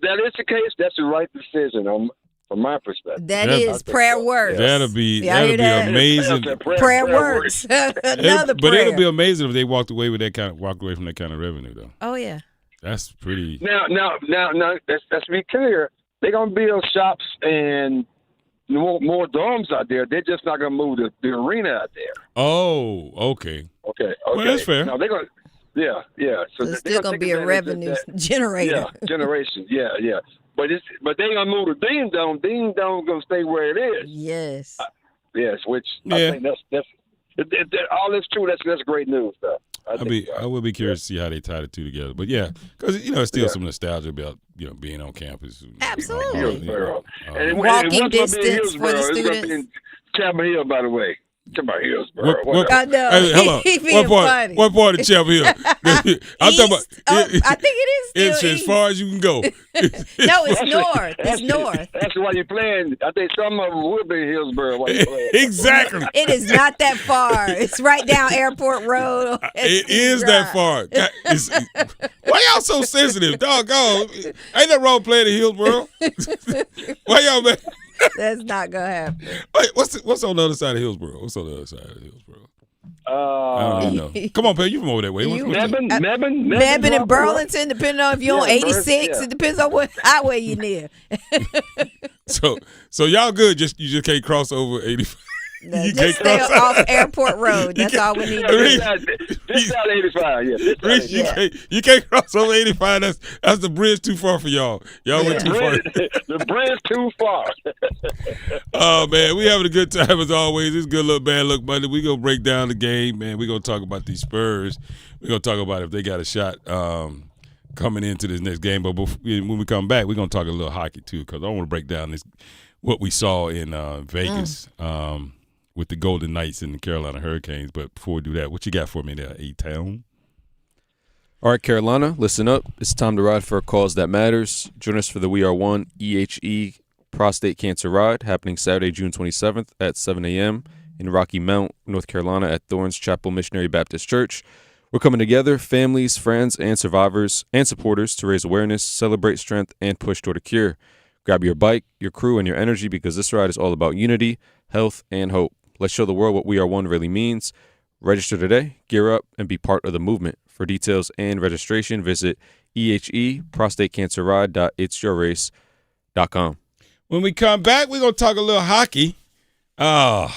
that is the case, that's the right decision from my perspective. That is prayer works. That'll be amazing. Prayer works. Another but prayer. it'll be amazing if they walked away from that kind of revenue though. Oh yeah. That's pretty. Now, let's be clear. they're gonna build shops and more dorms out there. They're just not gonna move the arena out there. Oh, okay. Okay. Well, that's fair. No, they're gonna. Yeah. So It's still going to be a revenue generator. Yeah, generation. Yeah. But they ain't gonna move the Ding Dong. Ding Dong gonna stay where it is. Yes. Yes, which I think that's all that's true. That's great news, though. I will be curious to see how they tie the two together. But yeah, because it's still some nostalgia about being on campus. Absolutely. Hillsborough. And walking distance for the students. It's gonna be in Chapel Hill, by the way. Talking about Hillsborough. I know. Hey, hello. He being funny. What part of Chapel Hill? I'm talking about. I think it is still It's as far as you can go. No, it's north. It's north. That's why you're playing. I think some of them will be in Hillsborough while you're playing. Exactly. It is not that far. It's right down Airport Road. It is that far. Why y'all so sensitive? Doggone. Ain't that wrong playing in Hillsborough? Why y'all, man? That's not gonna happen. Wait, what's on the other side of Hillsborough? What's on the other side of Hillsborough? I don't even know. Come on, Pam, you from over that way. Mebane and Burlington, depending on if you're on 86. It depends on what highway you're near. So y'all good? You just can't cross over 85. No, just stay off Airport Road. That's all we need to do. This out 85, yeah. Reese, you can't cross over 85. That's the bridge too far for y'all. Y'all went too far. The bridge too far. Oh, man, we having a good time as always. It's Good Look, Bad Look Monday. We're going to break down the game, man. We're going to talk about these Spurs. We're going to talk about if they got a shot coming into this next game. But when we come back, we're going to talk a little hockey, too, because I want to break down what we saw in Vegas. With the Golden Knights and the Carolina Hurricanes. But before we do that, what you got for me there, A-Town? All right, Carolina, listen up. It's time to ride for a cause that matters. Join us for the We Are One EHE Prostate Cancer Ride happening Saturday, June 27th at 7 a.m. in Rocky Mount, North Carolina at Thorns Chapel Missionary Baptist Church. We're coming together, families, friends, and survivors and supporters to raise awareness, celebrate strength, and push toward a cure. Grab your bike, your crew, and your energy because this ride is all about unity, health, and hope. Let's show the world what We Are One really means. Register today, gear up, and be part of the movement. For details and registration, visit eheprostatecancerride.itsyourrace.com. When we come back, we're going to talk a little hockey. I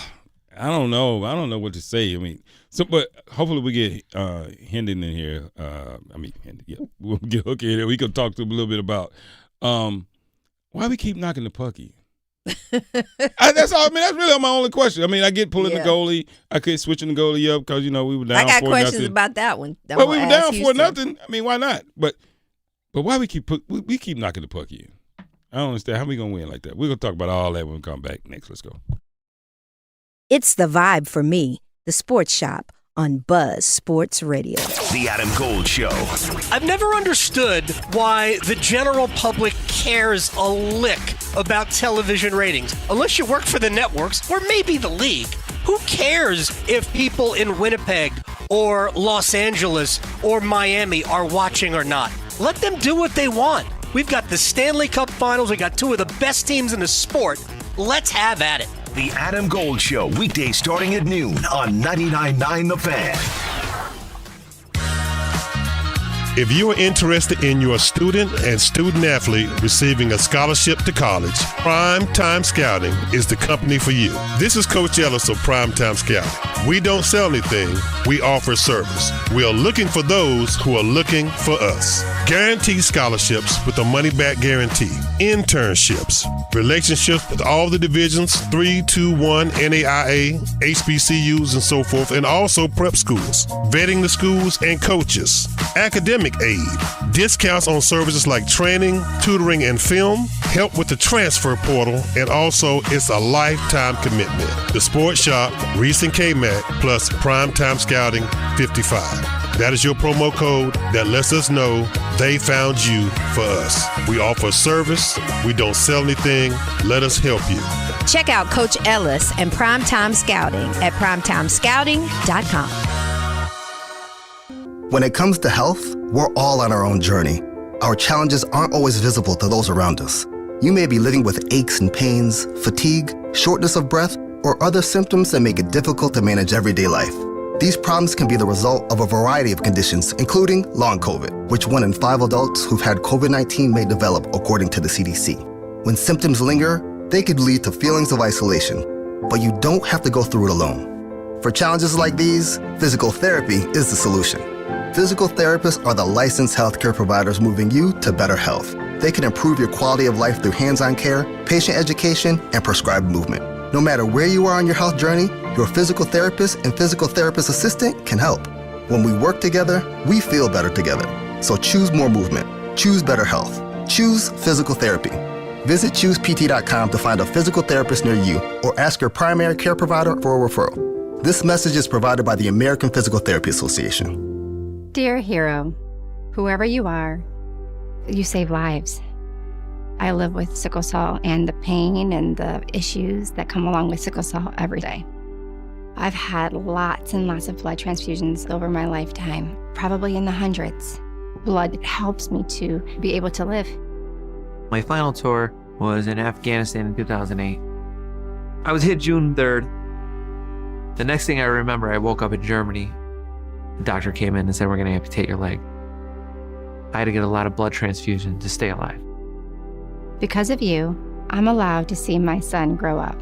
don't know what to say. I mean, but hopefully we get Hendon in here. We'll get Hooker in here. We can talk to him a little bit about why we keep knocking the pucky. That's all. I mean, that's really my only question. I mean, I get pulling the goalie. I could switching the goalie up because we were down. I got 4-0. questions about that one. Well, we were down 4-0. I mean, why not? But why we keep knocking the puck in? I don't understand. How we gonna win like that? We're gonna talk about all that when we come back next. Let's go. It's the vibe for me. The Sports Shop on Buzz Sports Radio. The Adam Gold Show. I've never understood why the general public cares a lick about television ratings. Unless you work for the networks or maybe the league. Who cares if people in Winnipeg or Los Angeles or Miami are watching or not? Let them do what they want. We've got the Stanley Cup Finals. We got two of the best teams in the sport. Let's have at it. The Adam Gold Show, weekdays starting at noon on 99.9 The Fan. If you are interested in your student and student athlete receiving a scholarship to college, Prime Time Scouting is the company for you. This is Coach Ellis of Prime Time Scouting. We don't sell anything, we offer service. We are looking for those who are looking for us. Guaranteed scholarships with a money-back guarantee. Internships. Relationships with all the divisions, 3, 2, 1, NAIA, HBCUs, and so forth, and also prep schools. Vetting the schools and coaches. Academic aid. Discounts on services like training, tutoring, and film. Help with the transfer portal, and also it's a lifetime commitment. The Sports Shop, Reese and K-Mac, plus Primetime Scouting 55. That is your promo code that lets us know they found you for us. We offer service. We don't sell anything. Let us help you. Check out Coach Ellis and Primetime Scouting at primetimescouting.com. When it comes to health, we're all on our own journey. Our challenges aren't always visible to those around us. You may be living with aches and pains, fatigue, shortness of breath, or other symptoms that make it difficult to manage everyday life. These problems can be the result of a variety of conditions, including long COVID, which 1 in 5 adults who've had COVID-19 may develop, according to the CDC. When symptoms linger, they could lead to feelings of isolation, but you don't have to go through it alone. For challenges like these, physical therapy is the solution. Physical therapists are the licensed healthcare providers moving you to better health. They can improve your quality of life through hands-on care, patient education, and prescribed movement. No matter where you are on your health journey, your physical therapist and physical therapist assistant can help. When we work together, we feel better together. So choose more movement. Choose better health. Choose physical therapy. Visit ChoosePT.com to find a physical therapist near you or ask your primary care provider for a referral. This message is provided by the American Physical Therapy Association. Dear hero, whoever you are, you save lives. I live with sickle cell and the pain and the issues that come along with sickle cell every day. I've had lots and lots of blood transfusions over my lifetime, probably in the hundreds. Blood helps me to be able to live. My final tour was in Afghanistan in 2008. I was hit June 3rd. The next thing I remember, I woke up in Germany. The doctor came in and said, we're going to amputate your leg. I had to get a lot of blood transfusion to stay alive. Because of you, I'm allowed to see my son grow up.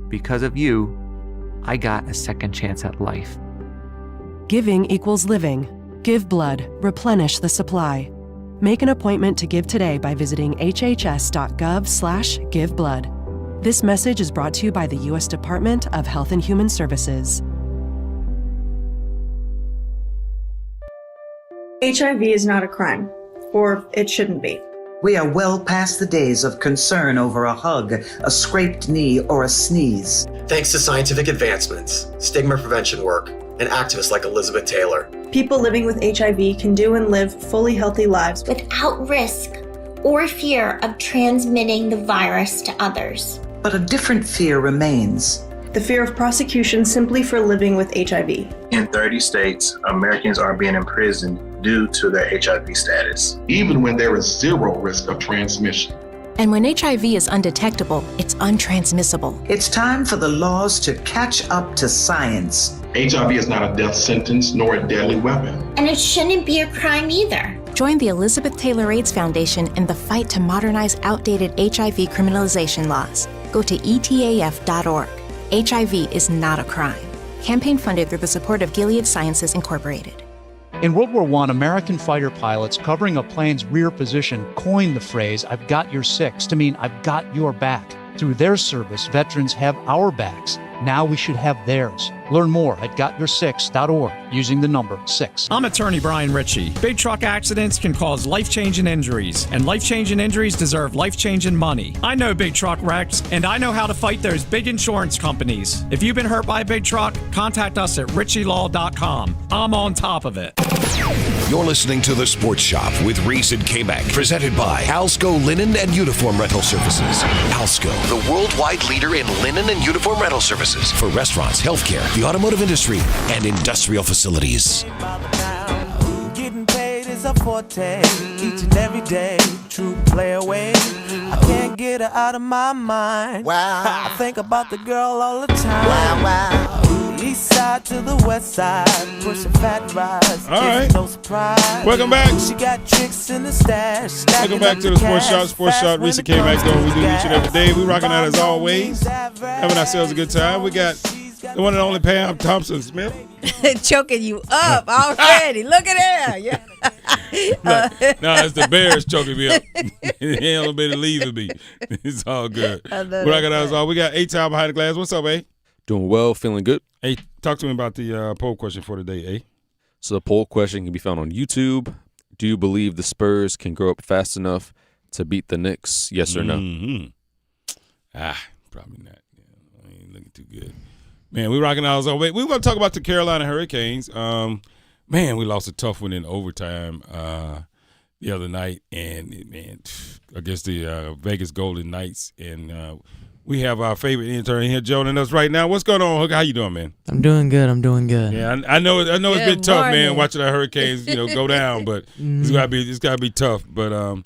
Because of you, I got a second chance at life. Giving equals living. Give blood. Replenish the supply. Make an appointment to give today by visiting hhs.gov/giveblood. This message is brought to you by the U.S. Department of Health and Human Services. HIV is not a crime, or it shouldn't be. We are well past the days of concern over a hug, a scraped knee, or a sneeze. Thanks to scientific advancements, stigma prevention work, and activists like Elizabeth Taylor. People living with HIV can do and live fully healthy lives without risk or fear of transmitting the virus to others. But a different fear remains. The fear of prosecution simply for living with HIV. In 30 states, Americans are being imprisoned due to their HIV status, even when there is zero risk of transmission. And when HIV is undetectable, it's untransmissible. It's time for the laws to catch up to science. HIV is not a death sentence nor a deadly weapon. And it shouldn't be a crime either. Join the Elizabeth Taylor AIDS Foundation in the fight to modernize outdated HIV criminalization laws. Go to etaf.org. HIV is not a crime. Campaign funded through the support of Gilead Sciences Incorporated. In World War I, American fighter pilots covering a plane's rear position coined the phrase, "I've got your six," to mean I've got your back. Through their service, veterans have our backs. Now we should have theirs. Learn more at gotyoursix.org using the number 6. I'm attorney Brian Ritchie. Big truck accidents can cause life-changing injuries, and life-changing injuries deserve life-changing money. I know big truck wrecks, and I know how to fight those big insurance companies. If you've been hurt by a big truck, contact us at ritchielaw.com. I'm on top of it. You're listening to The Sports Shop with Reese and K-Mac, presented by Alsco Linen and Uniform Rental Services. Alsco, the worldwide leader in linen and uniform rental services for restaurants, healthcare, the automotive industry, and industrial facilities. Getting paid is a forte, each and every day, true play away. I can't get her out of my mind. Wow. I think about the girl all the time. Wow, wow. East side to the west side, pushing fat rides. All right. No surprise. Welcome back. She got tricks in the stash. Welcome back to the Sports Shop. Sports Shop. Reese came back doing what we do each and every day. We rocking out as always, having ourselves a good time. We got the one and only Pam Thompson Smith. Choking you up already. Look at her. Yeah. No, it's the Bears choking me up. He ain't a bit of leaving me. It's all good. We rocking out as all. We got A-Time behind the glass. What's up, A? Doing well, feeling good. Hey, talk to me about the poll question for today, A. So the poll question can be found on YouTube. Do you believe the Spurs can grow up fast enough to beat the Knicks? Yes or no? Mm-hmm. Probably not. Yeah, I ain't looking too good. Man, we rocking out. We're going to talk about the Carolina Hurricanes. Man, we lost a tough one in overtime the other night, and against the Vegas Golden Knights. And we have our favorite intern here joining us right now. What's going on, Hook? How you doing, man? I'm doing good. Yeah, I know. It's been tough, man, watching the Hurricanes, go down. But it's gotta be tough. But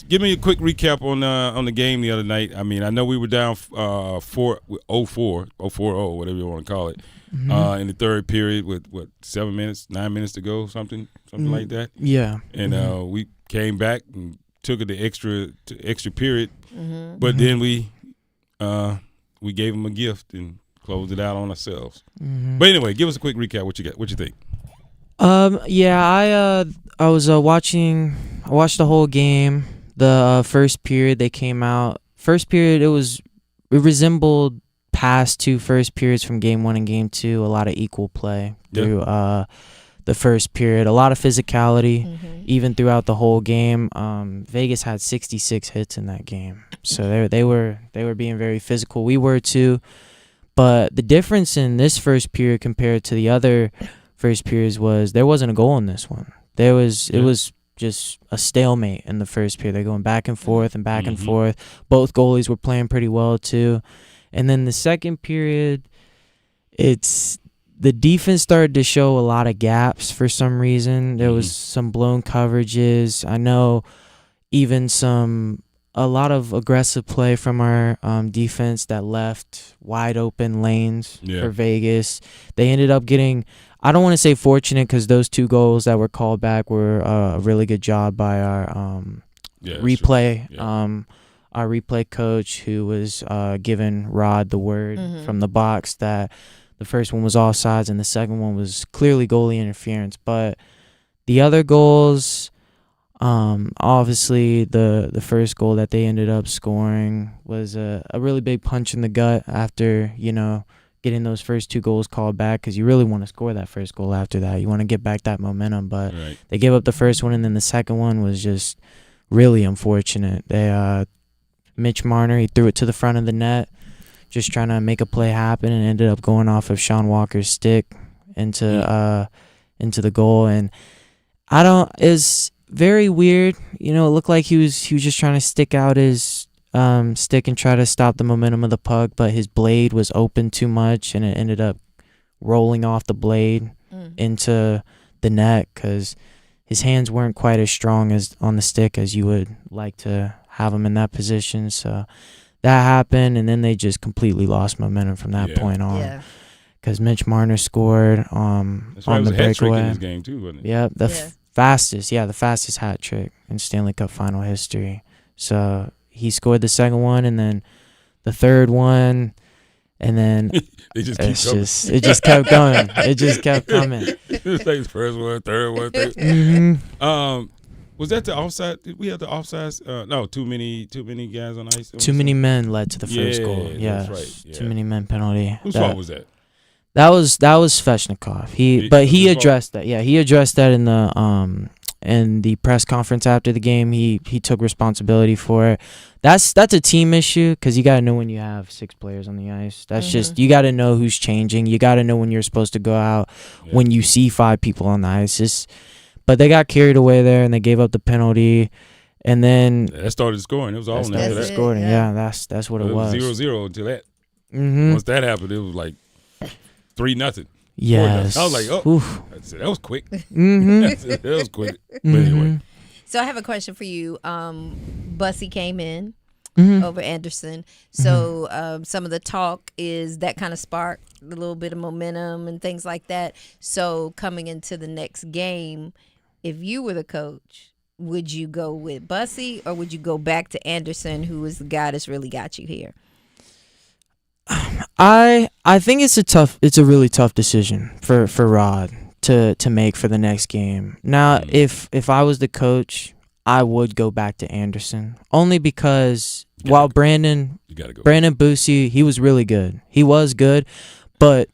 give me a quick recap on the game the other night. I mean, I know we were down 4-0, whatever you want to call it, in the third period with 9 minutes to go, something like that. Yeah. And we came back and took it to extra period, Mm-hmm. but then we gave them a gift and closed it out on ourselves. Mhm. But anyway, give us a quick recap. What you got? What you think? Yeah, I was watching. I watched the whole game. The first period they came out. First period it resembled past two first periods from game 1 and game 2. A lot of equal play through the first period. A lot of physicality, even throughout the whole game. Vegas had 66 hits in that game, so they were being very physical. We were too, but the difference in this first period compared to the other first periods was there wasn't a goal in this one. It was just a stalemate in the first period. They're going back and forth and back and forth. Both goalies were playing pretty well too. And then the second period, the defense started to show a lot of gaps for some reason. There was some blown coverages. I know even a lot of aggressive play from our defense that left wide open lanes for Vegas. They ended up getting, I don't want to say fortunate because those two goals that were called back were a really good job by our replay. Our replay coach who was giving Rod the word from the box that the first one was offsides and the second one was clearly goalie interference. But the other goals, obviously the first goal that they ended up scoring was a really big punch in the gut after, getting those first two goals called back, because you really want to score that first goal after that. You want to get back that momentum, but they gave up the first one, and then the second one was just really unfortunate. Mitch Marner, he threw it to the front of the net, just trying to make a play happen, and ended up going off of Sean Walker's stick into the goal. And it's very weird. It looked like he was just trying to stick out his stick and try to stop the momentum of the puck, but his blade was open too much, and it ended up rolling off the blade into the net because his hands weren't quite as strong as on the stick as you would like to have him in that position. So that happened, and then they just completely lost momentum from that point on. Because Mitch Marner scored on the breakaway. In this game too, wasn't it? Yep, the fastest hat trick in Stanley Cup final history. So he scored the second one, and then the third one, and then it just kept going. It just kept coming. It was like the first one, third one, third. Was that the offside? Did we have the offsides? No, too many guys on ice. Too many men led to the first goal. Yeah, that's right. Yeah. Too many men penalty. Whose fault was that? That was Svechnikov. He addressed that. Yeah, he addressed that in the press conference after the game. He took responsibility for it. That's a team issue because you got to know when you have 6 players on the ice. That's just, you got to know who's changing. You got to know when you're supposed to go out when you see 5 people on the ice. But they got carried away there and they gave up the penalty, and then that started scoring. It was all after that. Scoring. Yeah, that's what it was. 0-0 until that. Once that happened, it was like 3-0. Yes. I was like, oh, that was quick. That was quick. But anyway. So I have a question for you. Bussy came in over Anderson. So some of the talk is that kind of sparked a little bit of momentum and things like that. So coming into the next game, if you were the coach, would you go with Bussy or would you go back to Anderson, who is the guy that's really got you here? I think it's a really tough decision for Rod to make for the next game. Now, if I was the coach, I would go back to Anderson, only because while Brandon Bussi, he was really good. He was good, but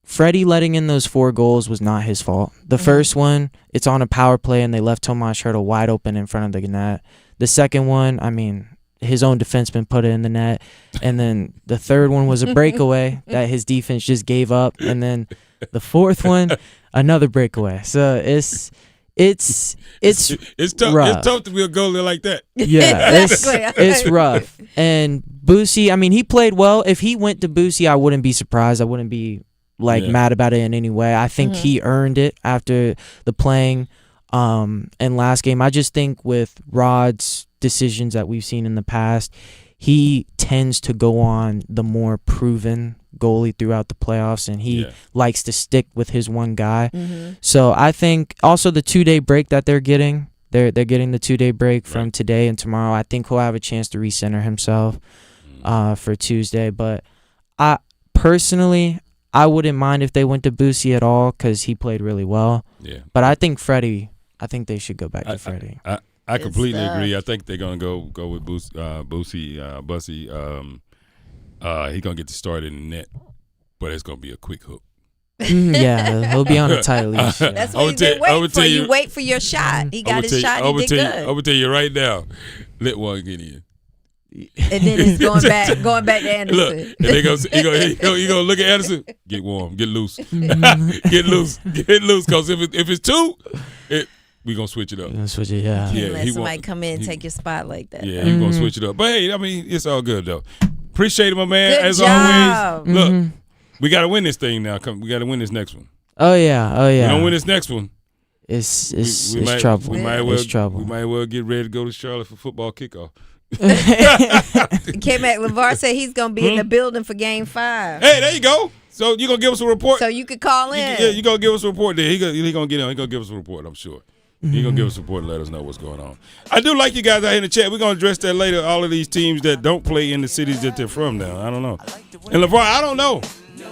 Freddie letting in those 4 goals was not his fault. The first one, it's on a power play, and they left Tomas Hertl wide open in front of the net. The second one, I mean, his own defenseman put it in the net. And then the third one was a breakaway that his defense just gave up. And then the fourth one, another breakaway. So it's tough. rough. It's tough to be a goalie like that. Yeah, it's rough. And Bussi, I mean, he played well. If he went to Bussi, I wouldn't be surprised. I wouldn't be mad about it in any way. I think he earned it after the playing and last game. I just think with Rod's decisions that we've seen in the past, he tends to go on the more proven goalie throughout the playoffs, and he likes to stick with his one guy. So I think also the 2-day break that they're getting They're getting the 2-day break from today and tomorrow. I think he'll have a chance to recenter himself for Tuesday. But I wouldn't mind if they went to Boosie at all because he played really well. Yeah. But I think they should go back to Freddie. I completely agree. I think they're gonna go with Bussy. He's gonna get the start in the net, but it's gonna be a quick hook. Yeah, he'll be on a tight leash. Yeah. That's what he's been waiting for. You wait for your shot. He got his shot. He did good. I'm gonna tell you right now. Let one get in. And then it's going back to Anderson. Look, and he gonna look at Anderson. Get warm. Get loose. Get loose. Because if it's 2, we gonna switch it up. Switch it, yeah. Can't let somebody come in and take your spot like that. Yeah, he's gonna switch it up. But hey, I mean, it's all good though. Appreciate it, my man. Good As job. always. Look, we gotta win this thing now. We gotta win this next one. Oh yeah. We don't win this next one. It's trouble. It's trouble. We might well get ready to go to Charlotte for football kickoff. K-Mac LeVar said he's gonna be in the building for Game 5. Hey, there you go. So you gonna give us a report? So you could call in. You gonna give us a report there. He gonna get on. He gonna give us a report, I'm sure. He gonna give us a report and let us know what's going on. I do like you guys out here in the chat. We're gonna address that later. All of these teams that don't play in the cities that they're from now. I don't know. And LeVar, I don't know.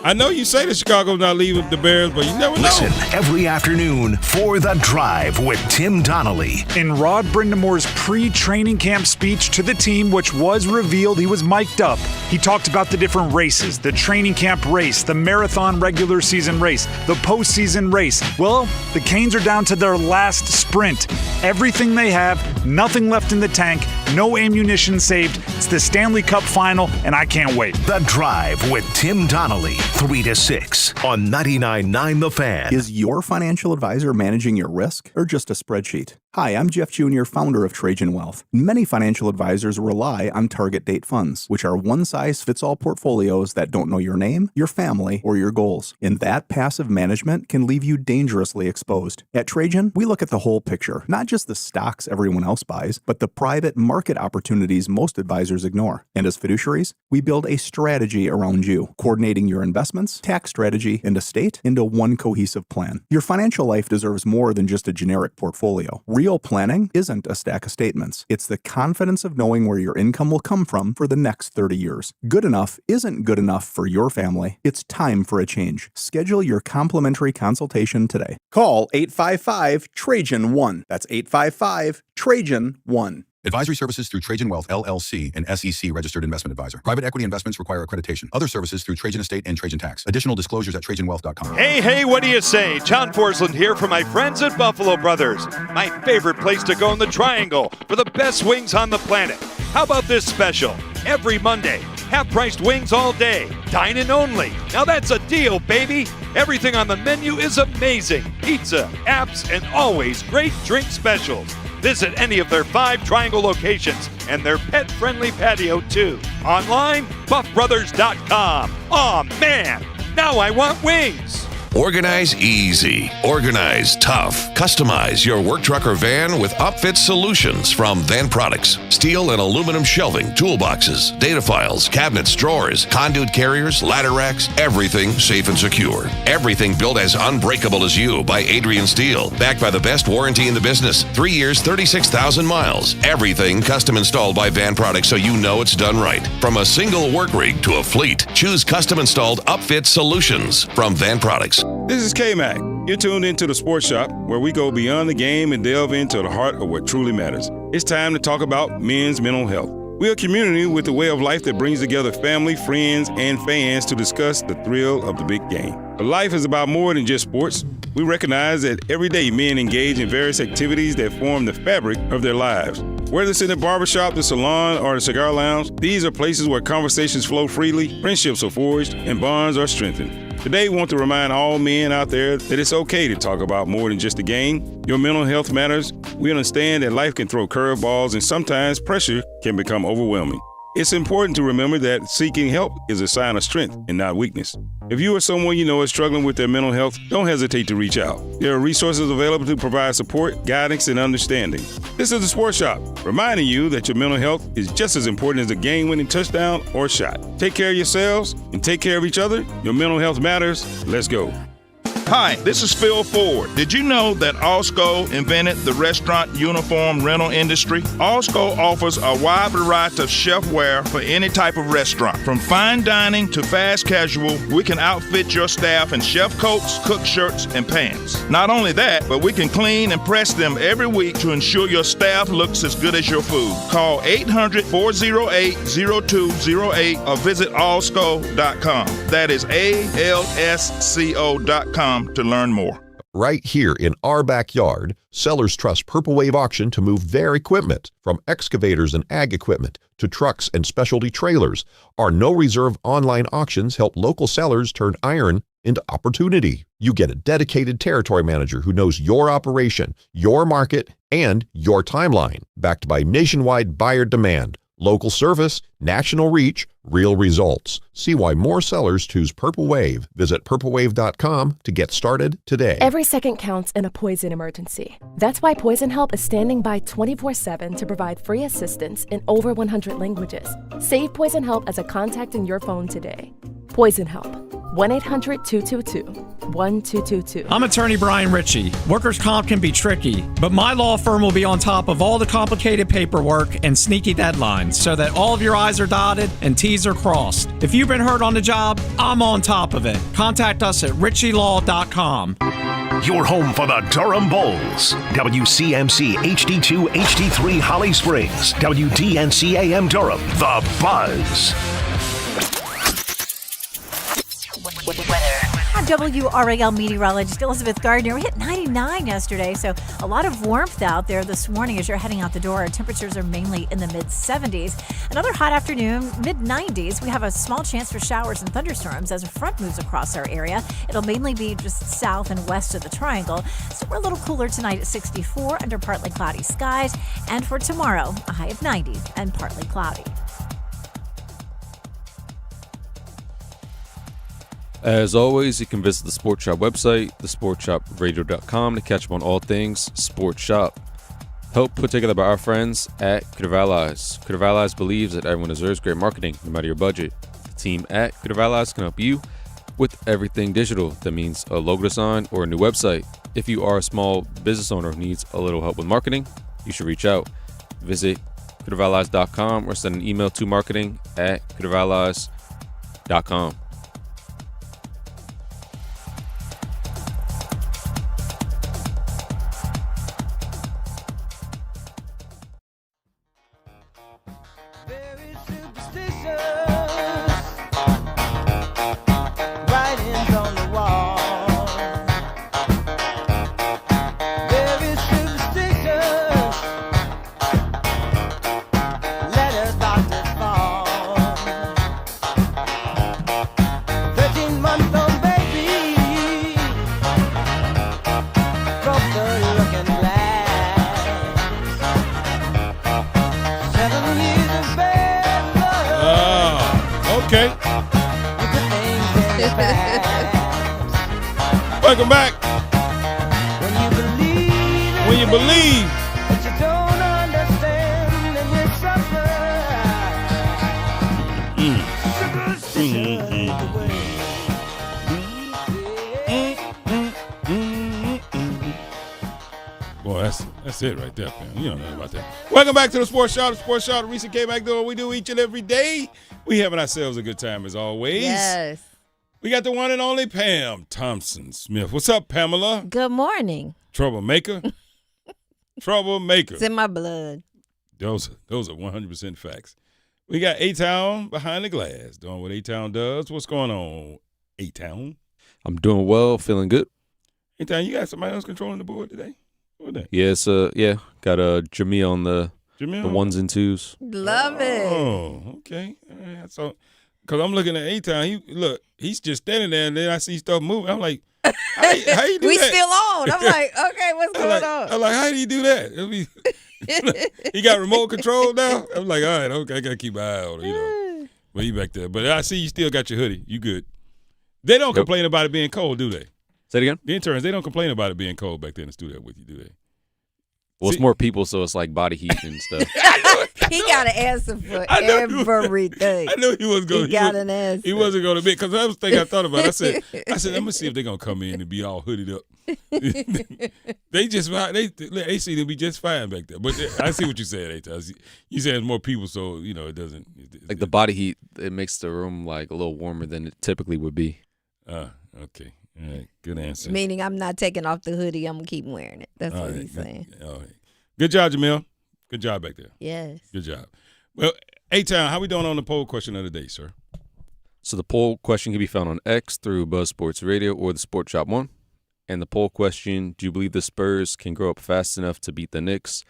I know you say that Chicago's not leaving the Bears, but you never know. Listen every afternoon for The Drive with Tim Donnelly. In Rod Brindamore's pre-training camp speech to the team, which was revealed, he was mic'd up. He talked about the different races, the training camp race, the marathon regular season race, the postseason race. Well, the Canes are down to their last sprint. Everything they have, nothing left in the tank, no ammunition saved. It's the Stanley Cup final, and I can't wait. The Drive with Tim Donnelly. 3 to 6 on 99.9 The Fan. Is your financial advisor managing your risk or just a spreadsheet? Hi, I'm Jeff Jr., founder of Trajan Wealth. Many financial advisors rely on target date funds, which are one-size-fits-all portfolios that don't know your name, your family, or your goals. And that passive management can leave you dangerously exposed. At Trajan, we look at the whole picture, not just the stocks everyone else buys, but the private market opportunities most advisors ignore. And as fiduciaries, we build a strategy around you, coordinating your investments, tax strategy, and estate into one cohesive plan. Your financial life deserves more than just a generic portfolio. Real planning isn't a stack of statements. It's the confidence of knowing where your income will come from for the next 30 years. Good enough isn't good enough for your family. It's time for a change. Schedule your complimentary consultation today. Call 855-TRAJAN-1. That's 855-TRAJAN-1. Advisory services through Trajan Wealth, LLC, an SEC registered investment advisor. Private equity investments require accreditation. Other services through Trajan Estate and Trajan Tax. Additional disclosures at TrajanWealth.com. Hey, what do you say? John Forsland here for my friends at Buffalo Brothers. My favorite place to go in the Triangle for the best wings on the planet. How about this special? Every Monday, half-priced wings all day. Dine-in only. Now that's a deal, baby. Everything on the menu is amazing. Pizza, apps, and always great drink specials. Visit any of their 5 Triangle locations and their pet-friendly patio, too. Online, buffbrothers.com. Aw, man, now I want wings. Organize easy. Organize tough. Customize your work truck or van with upfit solutions from Van Products. Steel and aluminum shelving, toolboxes, data files, cabinets, drawers, conduit carriers, ladder racks, everything safe and secure. Everything built as unbreakable as you by Adrian Steel. Backed by the best warranty in the business. 3 years, 36,000 miles. Everything custom installed by Van Products so you know it's done right. From a single work rig to a fleet, choose custom installed upfit solutions from Van Products. This is K-Mac. You're tuned into the Sports Shop, where we go beyond the game and delve into the heart of what truly matters. It's time to talk about men's mental health. We're a community with a way of life that brings together family, friends, and fans to discuss the thrill of the big game. But life is about more than just sports. We recognize that every day men engage in various activities that form the fabric of their lives. Whether it's in the barbershop, the salon, or the cigar lounge, these are places where conversations flow freely, friendships are forged, and bonds are strengthened. Today, we want to remind all men out there that it's okay to talk about more than just the game. Your mental health matters. We understand that life can throw curveballs, and sometimes pressure can become overwhelming. It's important to remember that seeking help is a sign of strength and not weakness. If you or someone you know is struggling with their mental health, don't hesitate to reach out. There are resources available to provide support, guidance, and understanding. This is the Sports Shop, reminding you that your mental health is just as important as a game-winning touchdown or shot. Take care of yourselves and take care of each other. Your mental health matters. Let's go. Hi, this is Phil Ford. Did you know that Allsco invented the restaurant uniform rental industry? Allsco offers a wide variety of chef wear for any type of restaurant. From fine dining to fast casual, we can outfit your staff in chef coats, cook shirts, and pants. Not only that, but we can clean and press them every week to ensure your staff looks as good as your food. Call 800-408-0208 or visit allsco.com. That is ALSCO.com to learn more. Right here in our backyard, sellers trust Purple Wave Auction to move their equipment, from excavators and ag equipment to trucks and specialty trailers. Our no-reserve online auctions help local sellers turn iron into opportunity. You get a dedicated territory manager who knows your operation, your market, and your timeline, backed by nationwide buyer demand. Local service, national reach, real results. See why more sellers choose Purple Wave. Visit purplewave.com to get started today. Every second counts in a poison emergency. That's why Poison Help is standing by 24/7 to provide free assistance in over 100 languages. Save Poison Help as a contact in your phone today. Poison Help. 1-800-222-1222. I'm attorney Brian Ritchie. Workers' comp can be tricky, but my law firm will be on top of all the complicated paperwork and sneaky deadlines so that all of your I's are dotted and T's are crossed. If you've been hurt on the job, I'm on top of it. Contact us at ritchielaw.com. Your home for the Durham Bulls. WCMC HD2 HD3 Holly Springs. WDNC AM Durham. The Buzz. I'm WRAL meteorologist Elizabeth Gardner. We hit 99 yesterday, so a lot of warmth out there this morning as you're heading out the door. Our temperatures are mainly in the mid-70s. Another hot afternoon, mid-90s. We have a small chance for showers and thunderstorms as a front moves across our area. It'll mainly be just south and west of the triangle. So we're a little cooler tonight at 64 under partly cloudy skies. And for tomorrow, a high of 90 and partly cloudy. As always, you can visit the Sports Shop website, thesportshopradio.com, to catch up on all things Sports Shop. Help put together by our friends at Creative Allies. Creative Allies believes that everyone deserves great marketing, no matter your budget. The team at Creative Allies can help you with everything digital. That means a logo design or a new website. If you are a small business owner who needs a little help with marketing, you should reach out. Visit creativeallies.com or send an email to marketing@creativeallies.com. Welcome back. When you believe. But you don't understand and you suffer. Boy, that's it right there, man. You don't know about that. Welcome back to the Sports Shop. The Sports Shop, Reese K back door. We do each and every day. We having ourselves a good time as always. Yes. We got the one and only Pam Thompson Smith. What's up, Pamela? Good morning. Troublemaker. Troublemaker. It's in my blood. Those are 100% facts. We got A-Town behind the glass, doing what A-Town does. What's going on, A-Town? I'm doing well, feeling good. A-Town, you got somebody else controlling the board today? What that? Yes, got Jamil on the ones and twos. Love it. Oh, okay. All right. So, because I'm looking at A-Town, he's just standing there, and then I see stuff moving. I'm like, how you do we that? still on. I'm like, okay, what's going on? I'm like, how do you do that? He got remote control now? I'm like, all right, okay, I got to keep my eye on him, But he back there. But I see you still got your hoodie. You good. They don't complain about it being cold, do they? Say it again? The interns, they don't complain about it being cold back there in the studio with you, do they? Well, it's more people, so it's like body heat and stuff. He got an answer for I know everything. I knew he was going. He got an answer. He wasn't going to be because that was the thing I thought about. I said, I'm gonna see if they're gonna come in and be all hooded up. They seem to be just fine back there. But I see what you said, A-Town. You said there's more people, so it doesn't. Like the body heat, it makes the room like a little warmer than it typically would be. Okay. All right. Good answer. Meaning I'm not taking off the hoodie. I'm going to keep wearing it. That's what he's saying. All right. Good job, Jamil. Good job back there. Yes. Good job. Well, A-Town, how we doing on the poll question of the day, sir? So the poll question can be found on X through Buzz Sports Radio or the Sport Shop 1. And the poll question, do you believe the Spurs can grow up fast enough to beat the Knicks?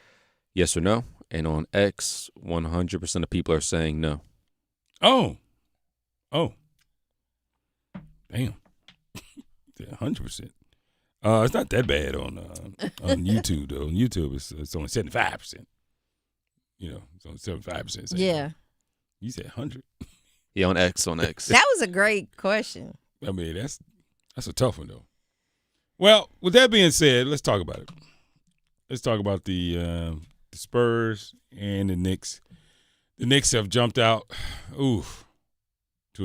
Yes or no? And on X, 100% of people are saying no. Oh. Damn. 100%. It's not that bad on YouTube, though. On YouTube, it's only 75%. It's only 75%. Yeah. You said 100. Yeah, on X. That was a great question. I mean, that's a tough one, though. Well, with that being said, let's talk about it. Let's talk about the Spurs and the Knicks. The Knicks have jumped out, to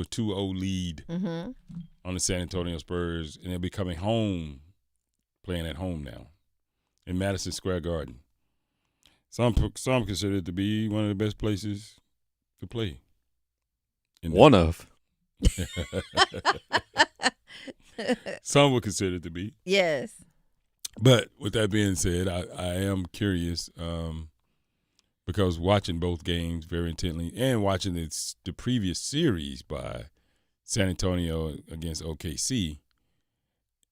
a 2-0 lead on the San Antonio Spurs, and they'll be coming home, playing at home now in Madison Square Garden. Some consider it to be one of the best places to play. One of. Some would consider it to be. Yes. But with that being said, I am curious because watching both games very intently and watching the previous series by San Antonio against OKC,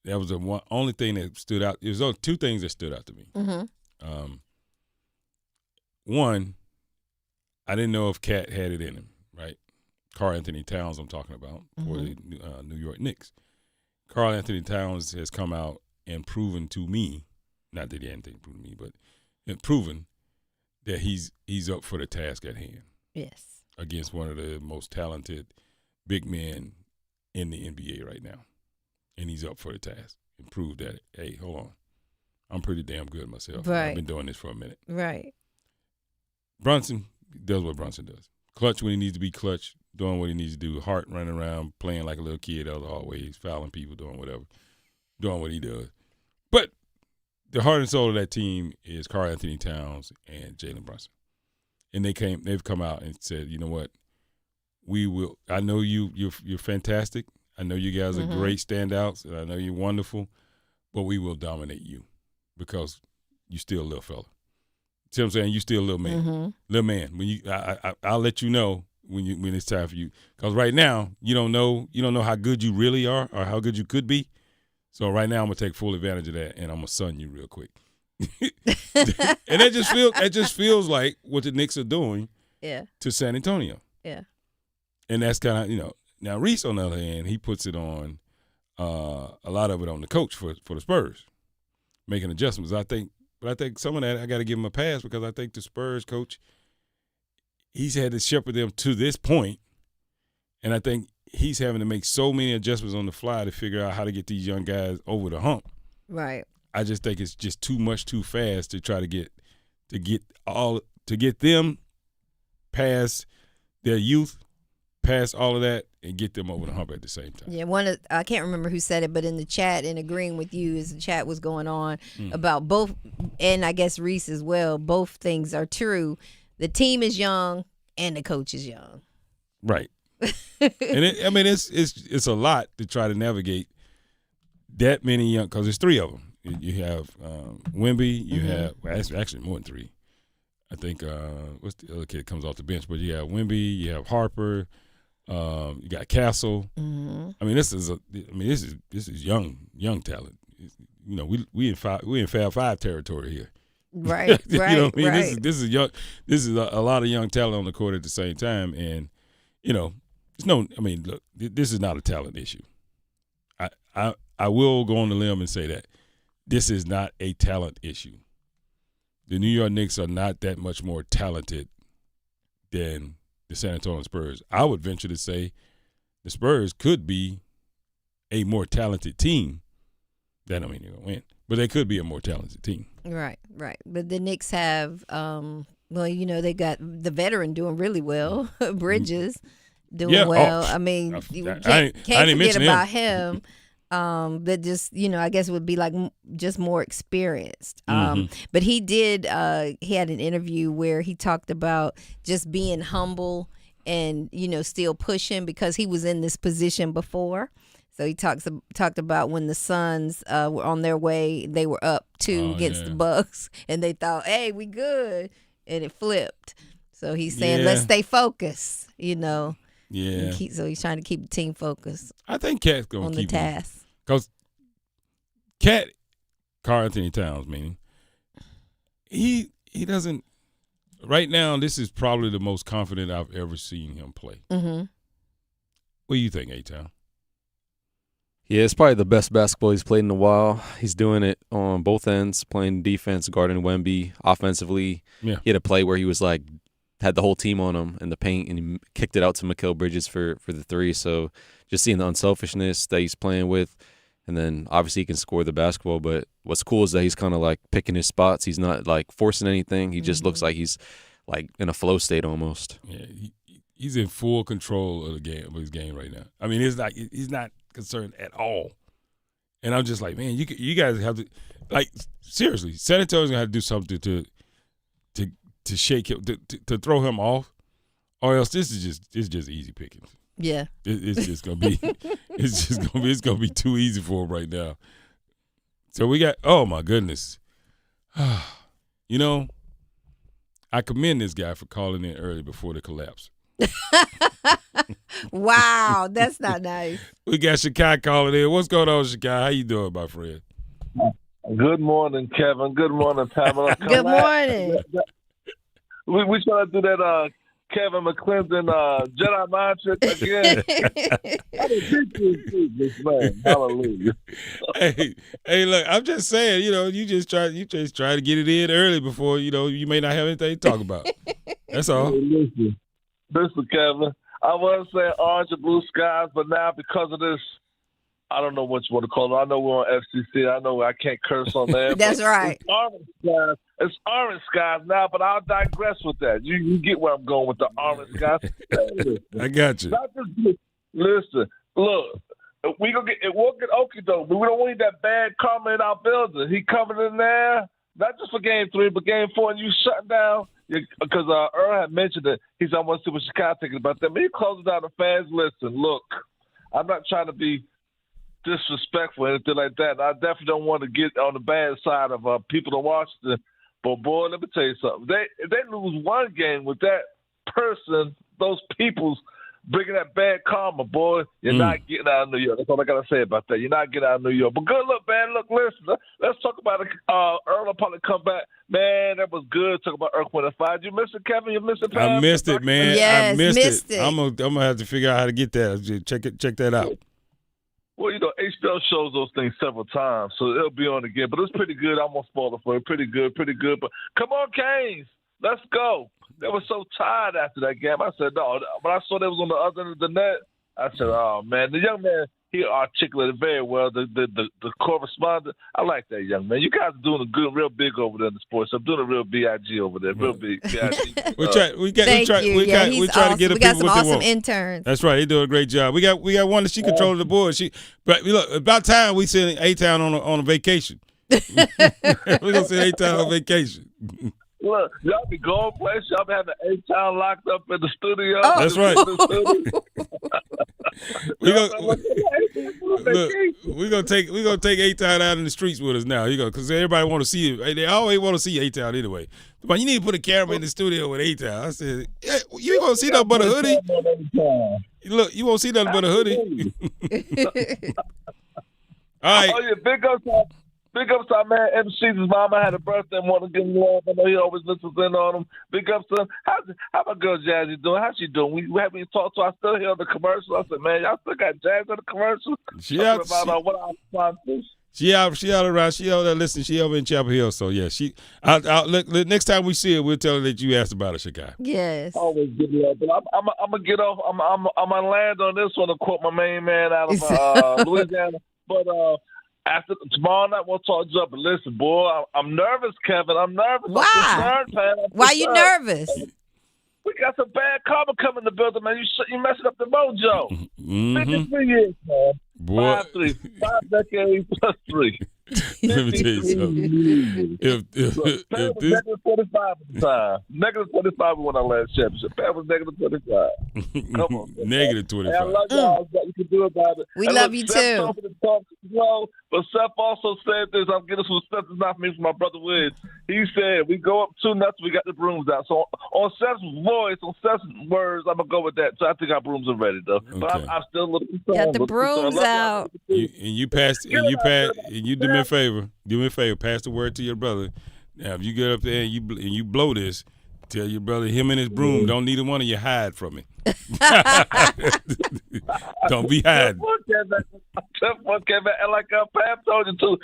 that was the only thing that stood out. There was only two things that stood out to me. One, I didn't know if Cat had it in him, right? Karl-Anthony Towns I'm talking about for the New York Knicks. Karl-Anthony Towns has come out and proven to me, not that he had anything to prove to me, but proven that he's up for the task at hand. Yes. Against one of the most talented big men in the NBA right now. And he's up for the task. And proved that, hey, hold on. I'm pretty damn good myself. Right. I've been doing this for a minute. Right. Brunson does what Brunson does. Clutch when he needs to be clutch, doing what he needs to do. Hart running around, playing like a little kid out of the hallways, fouling people, doing whatever, doing what he does. But the heart and soul of that team is Karl-Anthony Towns and Jalen Brunson. And they've come out and said, you know what, we will. I know you're fantastic. I know you guys are great standouts, and I know you're wonderful, but we will dominate you because you're still a little fella. See what I'm saying? You still a little man. Little man. When I'll let you know when it's time for you. Because right now, you don't know how good you really are or how good you could be. So right now I'm gonna take full advantage of that and I'm gonna sun you real quick. And that just feels like what the Knicks are doing to San Antonio. Yeah. And that's kind of, now Reese on the other hand, he puts it on a lot of it on the coach for the Spurs, making adjustments. But I think some of that I got to give him a pass because I think the Spurs coach, he's had to shepherd them to this point, and I think he's having to make so many adjustments on the fly to figure out how to get these young guys over the hump. Right. I just think it's just too much too fast to try to get them past their youth, past all of that, and get them over the hump at the same time. Yeah, I can't remember who said it, but in the chat, and agreeing with you as the chat was going on about both, and I guess Reese as well, both things are true. The team is young and the coach is young. Right. And it's a lot to try to navigate that many young, because there's three of them. You have Wemby, you have, well, actually more than three. I think, what's the other kid that comes off the bench? But you have Wemby, you have Harper, you got Castle. I mean, this is young talent. We in Fab Five territory here. Right. You right. know what I mean? Right. This is young. This is a lot of young talent on the court at the same time, and it's no. I mean, look, this is not a talent issue. I will go on the limb and say that this is not a talent issue. The New York Knicks are not that much more talented than the San Antonio Spurs. I would venture to say the Spurs could be a more talented team. That don't mean they're going to win, but they could be a more talented team. Right. But the Knicks have Well, they got the veteran doing really well. Bridges doing well. I mean, you can't forget about him. That just, I guess would be like just more experienced. But he did, he had an interview where he talked about just being humble and, still pushing because he was in this position before. So he talked about when the Suns were on their way, they were up 2 against the Bucks, and they thought, hey, we good. And it flipped. So he's saying, let's stay focused, Yeah. So he's trying to keep the team focused. I think Cat's going to keep the task. Because Cat, Karl Anthony Towns, meaning, he doesn't – right now, this is probably the most confident I've ever seen him play. Mm-hmm. What do you think, A-Town? Yeah, it's probably the best basketball he's played in a while. He's doing it on both ends, playing defense, guarding Wemby. Offensively, he had a play where he was like had the whole team on him in the paint, and he kicked it out to Mikal Bridges for the 3. So just seeing the unselfishness that he's playing with, and then obviously he can score the basketball. But what's cool is that he's kind of like picking his spots. He's not like forcing anything. He just looks like he's like in a flow state almost. Yeah, he's in full control of his game right now. I mean, he's not concerned at all. And I'm just like, man, you guys have to, like, seriously, San Antonio's gonna have to do something to shake him, to throw him off, or else it's just easy pickings. Yeah, it's just gonna be it's gonna be too easy for him right now. So we got, oh my goodness, I commend this guy for calling in early before the collapse. Wow, that's not nice. We got Shakai calling in. What's going on, Shakai? How you doing, my friend? Good morning, Kevin. Good morning, Pamela. Good morning. We trying to do that Kevin McClendon Jedi mind trick again. I didn't teach this man. Hallelujah. Hey, look, I'm just saying, you just try to get it in early before, you may not have anything to talk about. That's all. Hey, listen, Kevin. I was saying orange and blue skies, but now because of this, I don't know what you want to call it. I know we're on FCC. I know I can't curse on there. That's right. It's orange skies. It's orange skies now, but I'll digress with that. You get where I'm going with the orange skies. I got you. Listen, look, we gonna get it. We'll get Okie though, but we don't need that bad karma in our building. He coming in there, not just for Game 3, but Game 4, and you shutting down. Because Earl had mentioned that he's almost super Chicago thinking about that. But he closes out the fans. Listen, look, I'm not trying to be disrespectful or anything like that. I definitely don't want to get on the bad side of people in Washington. But, boy, let me tell you something. If they lose one game with that person, those people's bringing that bad karma, boy, you're not getting out of New York. That's all I got to say about that. You're not getting out of New York. But good luck, man. Look, listen, let's talk about it. Earl will probably come back. Man, that was good. Talk about Earth Wind & Fire. You missed it, Kevin? You missed it, I missed it, man. Yes, I missed it. it. I'm gonna have to figure out how to get that. Check that out. Well, HBO shows those things several times, so it'll be on again. But it's pretty good. I'm going to spoil it for you. Pretty good. But come on, Canes. Let's go. They were so tired after that game. I said, no. When I saw they was on the other end of the net, I said, oh, man. The young man, he articulated very well. The correspondent, I like that young man. You guys are doing a good, real big over there in the sports. I'm doing a real BIG over there, real big BIG. we try to get we got some awesome interns. That's right. They do a great job. We got one that she controls the board. But look, about time we send A-Town on a vacation. We're gonna send A-Town on vacation. Look, y'all be going places. Y'all be having A-Town locked up in the studio. Oh. That's right. We're gonna take A-Town out in the streets with us now. Because everybody want to see it. They always want to see A-Town anyway. But you need to put a camera in the studio with A-Town. I said, you ain't gonna see nothing but a hoodie. Look, you won't see nothing but a hoodie. All right. Oh yeah, big ups to our man MC's mama had a birthday and want to give him love. I know he always listens in on him. Big ups to him. How my girl Jazzy doing? How's she doing? We haven't even talked to her. I still hear the commercial. I said, man, y'all still got Jazz on the commercial? She out around. She out there listening. She over in Chapel Hill. So yeah, look, next time we see her, we'll tell her that you asked about her, Chicago. Yes. Always give me up. But I'm gonna get off. I'm gonna land on this one to quote my main man out of Louisiana. But After tomorrow night, we'll talk you up. But listen, boy, I'm nervous, Kevin. I'm nervous. Why? I'm concerned, man. Why you nervous? We got some bad karma coming in the building, man. You messing up the mojo. Mm-hmm. 53 years, man. Boy. 5 decades plus 3. Let me tell you something. If Pat was this negative 45 at the time. Negative 25 when I last championship. Pat was negative 25. Come on. negative Hey, 25. I love y'all. What you can do about it. We And love look, you Seth too. talking to talk slow, but Seth also said this. I'm getting some stuff that's not for me from my brother Wiz. He said, we go up 2-0, we got the brooms out. So on Seth's voice, on Seth's words, I'm going to go with that. So I think our brooms are ready, though. But Okay. I'm still a little concerned. Got the Little concerned. brooms Love y'all. out. You do me a favor. Do me a favor. Pass the word to your brother. Now, if you get up there and you blow this, tell your brother him and his broom. Don't neither one of you hide from it. Don't be hiding. Kevin, and like Pam told you too,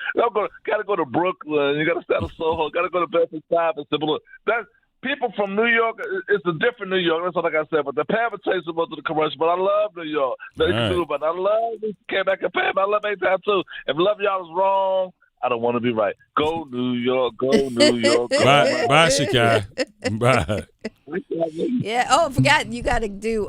gotta go to Brooklyn. You gotta stay out of Soho. Gotta go to Bedford Stuyvesant and simple. Look, that's people from New York. It's a different New York. That's what like I said. But the Pam takes them up to the commercial. But I love New York. Nothing you can do about it. I love this. Came back and Pam. I love A-Town too. If love y'all is wrong, I don't want to be right. Go New York. Go New York. Go Bye, Chicago. Bye. Yeah. Oh, I forgot. You got to do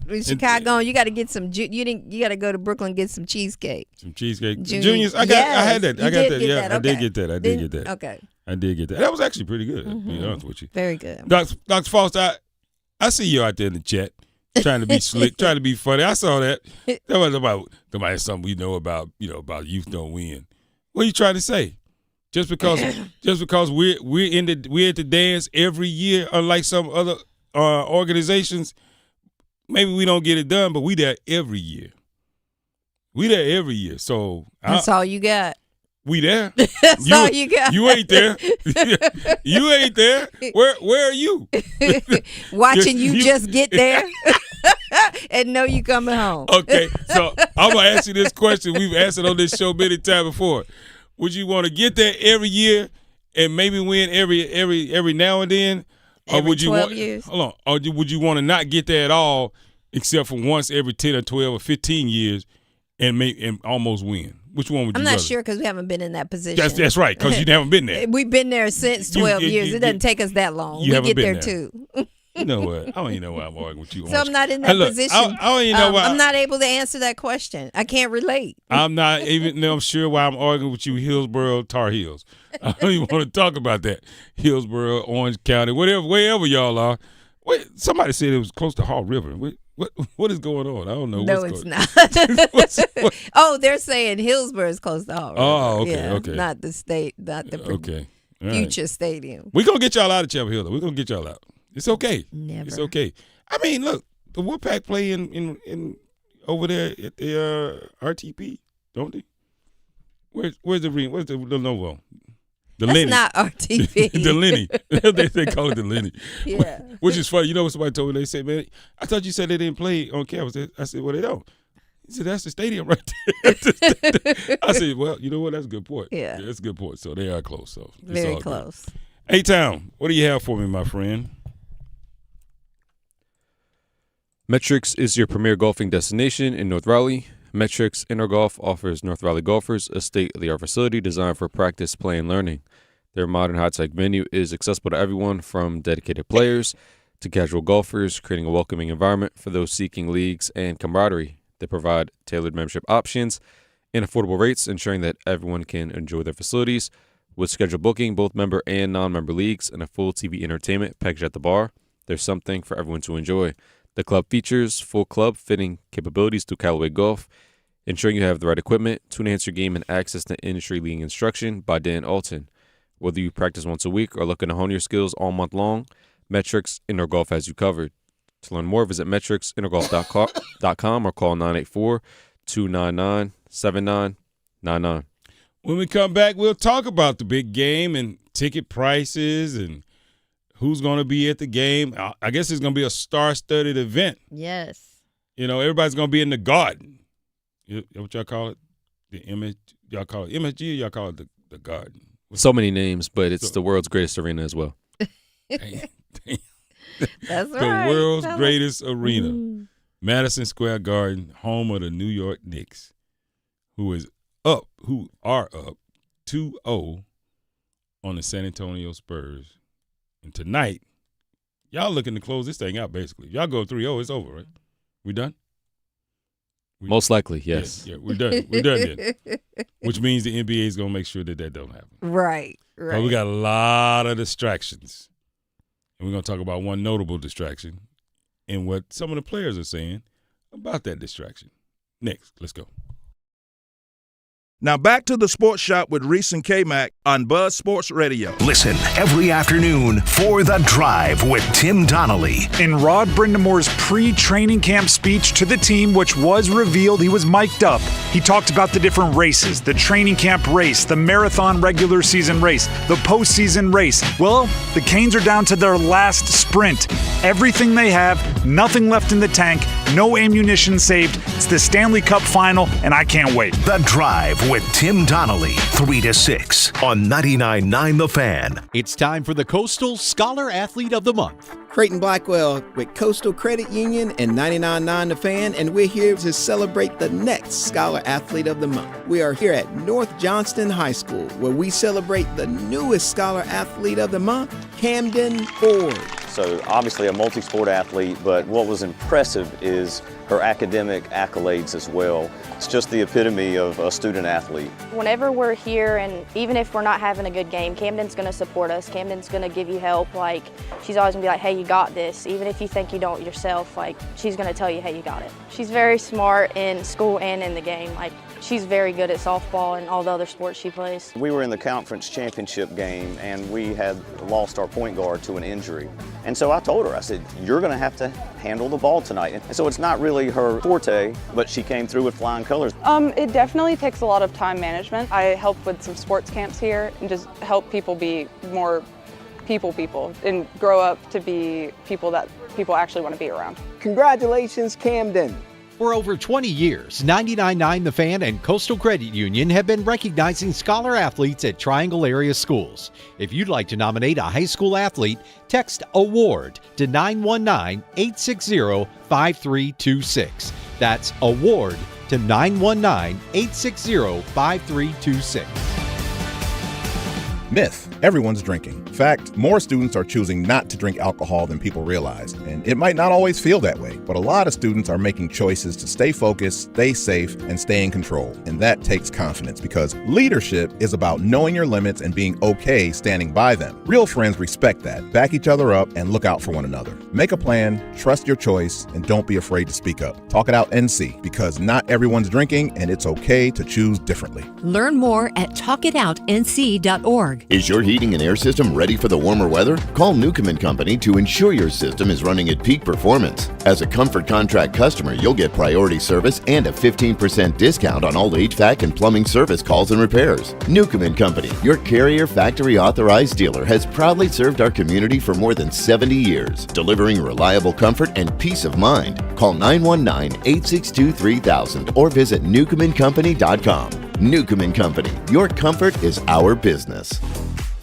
in Chicago. You got to get some. You got to go to Brooklyn and get some cheesecake. Some cheesecake. Juniors. I had that. I got that. Yeah, I did get that. I did Then- get that. Okay. I did get that. That was actually pretty good, to be honest with you. Very good. Dr. Foster, I see you out there in the chat trying to be slick, trying to be funny. I saw that. That was about something we know about, about youth don't win. What are you trying to say? Just because we're at the dance every year, unlike some other organizations, maybe we don't get it done, but we there every year. So That's all you got. we there. That's all you got. You ain't there. You ain't there. Where are you? Watching you just get there and know you coming home. Okay, so I'm gonna ask you this question. We've answered on this show many times before. Would you want to get there every year and maybe win every now and then, or Every would you 12 want? years? Hold on. Or would you want to not get there at all, except for once every 10 or 12 or 15 years, and almost win? Which one would you? I'm not rather? sure because we haven't been in that position. That's right, because you haven't been there. We've been there since 12 years. It doesn't take us that long. you We haven't get been there there. too. You know what? I don't even know why I'm arguing with you. So I'm not in that position. I don't even know why. I'm not able to answer that question. I can't relate. I'm not even I'm sure why I'm arguing with you, Hillsborough Tar Heels. I don't even want to talk about that. Hillsborough, Orange County, wherever y'all are. Wait, somebody said it was close to Hall River. What is going on? I don't know. No, what's it's going not. Oh, they're saying Hillsborough is close to Hall River. Oh, okay, Yeah, okay. Not the state, not the Okay. All right. future stadium. We're going to get y'all out of Chapel Hill, though. We're going to get y'all out. It's okay. Never. It's okay. I mean, look, the Wolfpack play in over there at the RTP, don't they? Where's the ring? Where's the Lenovo? The That's Lenny. not RTP. The Lenny. they call it the Lenny. Yeah. Which is funny. You know what somebody told me? They said, man, I thought you said they didn't play on campus. I said, well, they don't. He said, that's the stadium right there. I said, well, you know what? That's a good point. Yeah. That's a good point. So they are close. So it's Very all good. close. A-Town, what do you have for me, my friend? Metrics is your premier golfing destination in North Raleigh. Metrics Indoor Golf offers North Raleigh golfers a state-of-the-art facility designed for practice, play, and learning. Their modern high-tech venue is accessible to everyone from dedicated players to casual golfers, creating a welcoming environment for those seeking leagues and camaraderie. They provide tailored membership options and affordable rates, ensuring that everyone can enjoy their facilities. With scheduled booking, both member and non-member leagues, and a full TV entertainment package at the bar, there's something for everyone to enjoy. The club features full club fitting capabilities through Callaway Golf, ensuring you have the right equipment to enhance your game and access to industry-leading instruction by Dan Alton. Whether you practice once a week or looking to hone your skills all month long, Metrics Indoor Golf has you covered. To learn more, visit metricsindoorgolf.com or call 984-299-7999. When we come back, we'll talk about the big game and ticket prices and who's going to be at the game. I guess it's going to be a star-studded event. Yes. You know, everybody's going to be in the Garden. What y'all call it? Y'all call it MSG or y'all call it the Garden? So many names, but it's the world's greatest arena as well. That's The right. world's Tell us. greatest arena. Madison Square Garden, home of the New York Knicks, who is are up 2-0 on the San Antonio Spurs. And tonight, y'all looking to close this thing out, basically. If y'all go 3-0, it's over, right? We done? Most likely, yes. Yeah, we're done. We're done then. Which means the NBA is going to make sure that don't happen. Right. But we got a lot of distractions. And we're going to talk about one notable distraction and what some of the players are saying about that distraction. Next, let's go. Now back to the Sports Shop with Reese and K-Mac on Buzz Sports Radio. Listen every afternoon for The Drive with Tim Donnelly. In Rod Brindamore's pre-training camp speech to the team, which was revealed, he was mic'd up. He talked about the different races, the training camp race, the marathon regular season race, the postseason race. Well, the Canes are down to their last sprint. Everything they have, nothing left in the tank, no ammunition saved. It's the Stanley Cup final, and I can't wait. The Drive with Tim Donnelly, 3 to 6 on 99.9 The Fan. It's time for the Coastal Scholar Athlete of the Month. Creighton Blackwell with Coastal Credit Union and 99.9 The Fan, and we're here to celebrate the next Scholar Athlete of the Month. We are here at North Johnston High School, where we celebrate the newest Scholar Athlete of the Month, Camden Ford. So obviously a multi-sport athlete, but what was impressive is her academic accolades as well. It's just the epitome of a student athlete. Whenever we're here, and even if we're not having a good game, Camden's gonna support us. Camden's gonna give you help. Like, she's always gonna be like, hey, you got this. Even if you think you don't yourself, like, she's gonna tell you, hey, you got it. She's very smart in school and in the game. Like, she's very good at softball and all the other sports she plays. We were in the conference championship game and we had lost our point guard to an injury. And so I told her, I said, you're gonna have to handle the ball tonight. And so it's not really her forte, but she came through with flying colors. It definitely takes a lot of time management. I help with some sports camps here and just help people be more people and grow up to be people that people actually want to be around. Congratulations, Camden. For over 20 years, 99.9 The Fan and Coastal Credit Union have been recognizing scholar athletes at Triangle area schools. If you'd like to nominate a high school athlete, text AWARD to 919-860-5326. That's AWARD to 919-860-5326. Myth. Everyone's drinking. In fact, more students are choosing not to drink alcohol than people realize. And it might not always feel that way, but a lot of students are making choices to stay focused, stay safe, and stay in control. And that takes confidence, because leadership is about knowing your limits and being okay standing by them. Real friends respect that, back each other up, and look out for one another. Make a plan, trust your choice, and don't be afraid to speak up. Talk it out, NC, because not everyone's drinking, and it's okay to choose differently. Learn more at talkitoutnc.org. Is your heating and air system ready for the warmer weather? Call Newcomb & Company to ensure your system is running at peak performance. As a Comfort Contract customer, you'll get priority service and a 15% discount on all HVAC and plumbing service calls and repairs. Newcomb & Company, your Carrier factory authorized dealer, has proudly served our community for more than 70 years, delivering reliable comfort and peace of mind. Call 919-862-3000 or visit newcombandcompany.com. Newcomb & Company, your comfort is our business.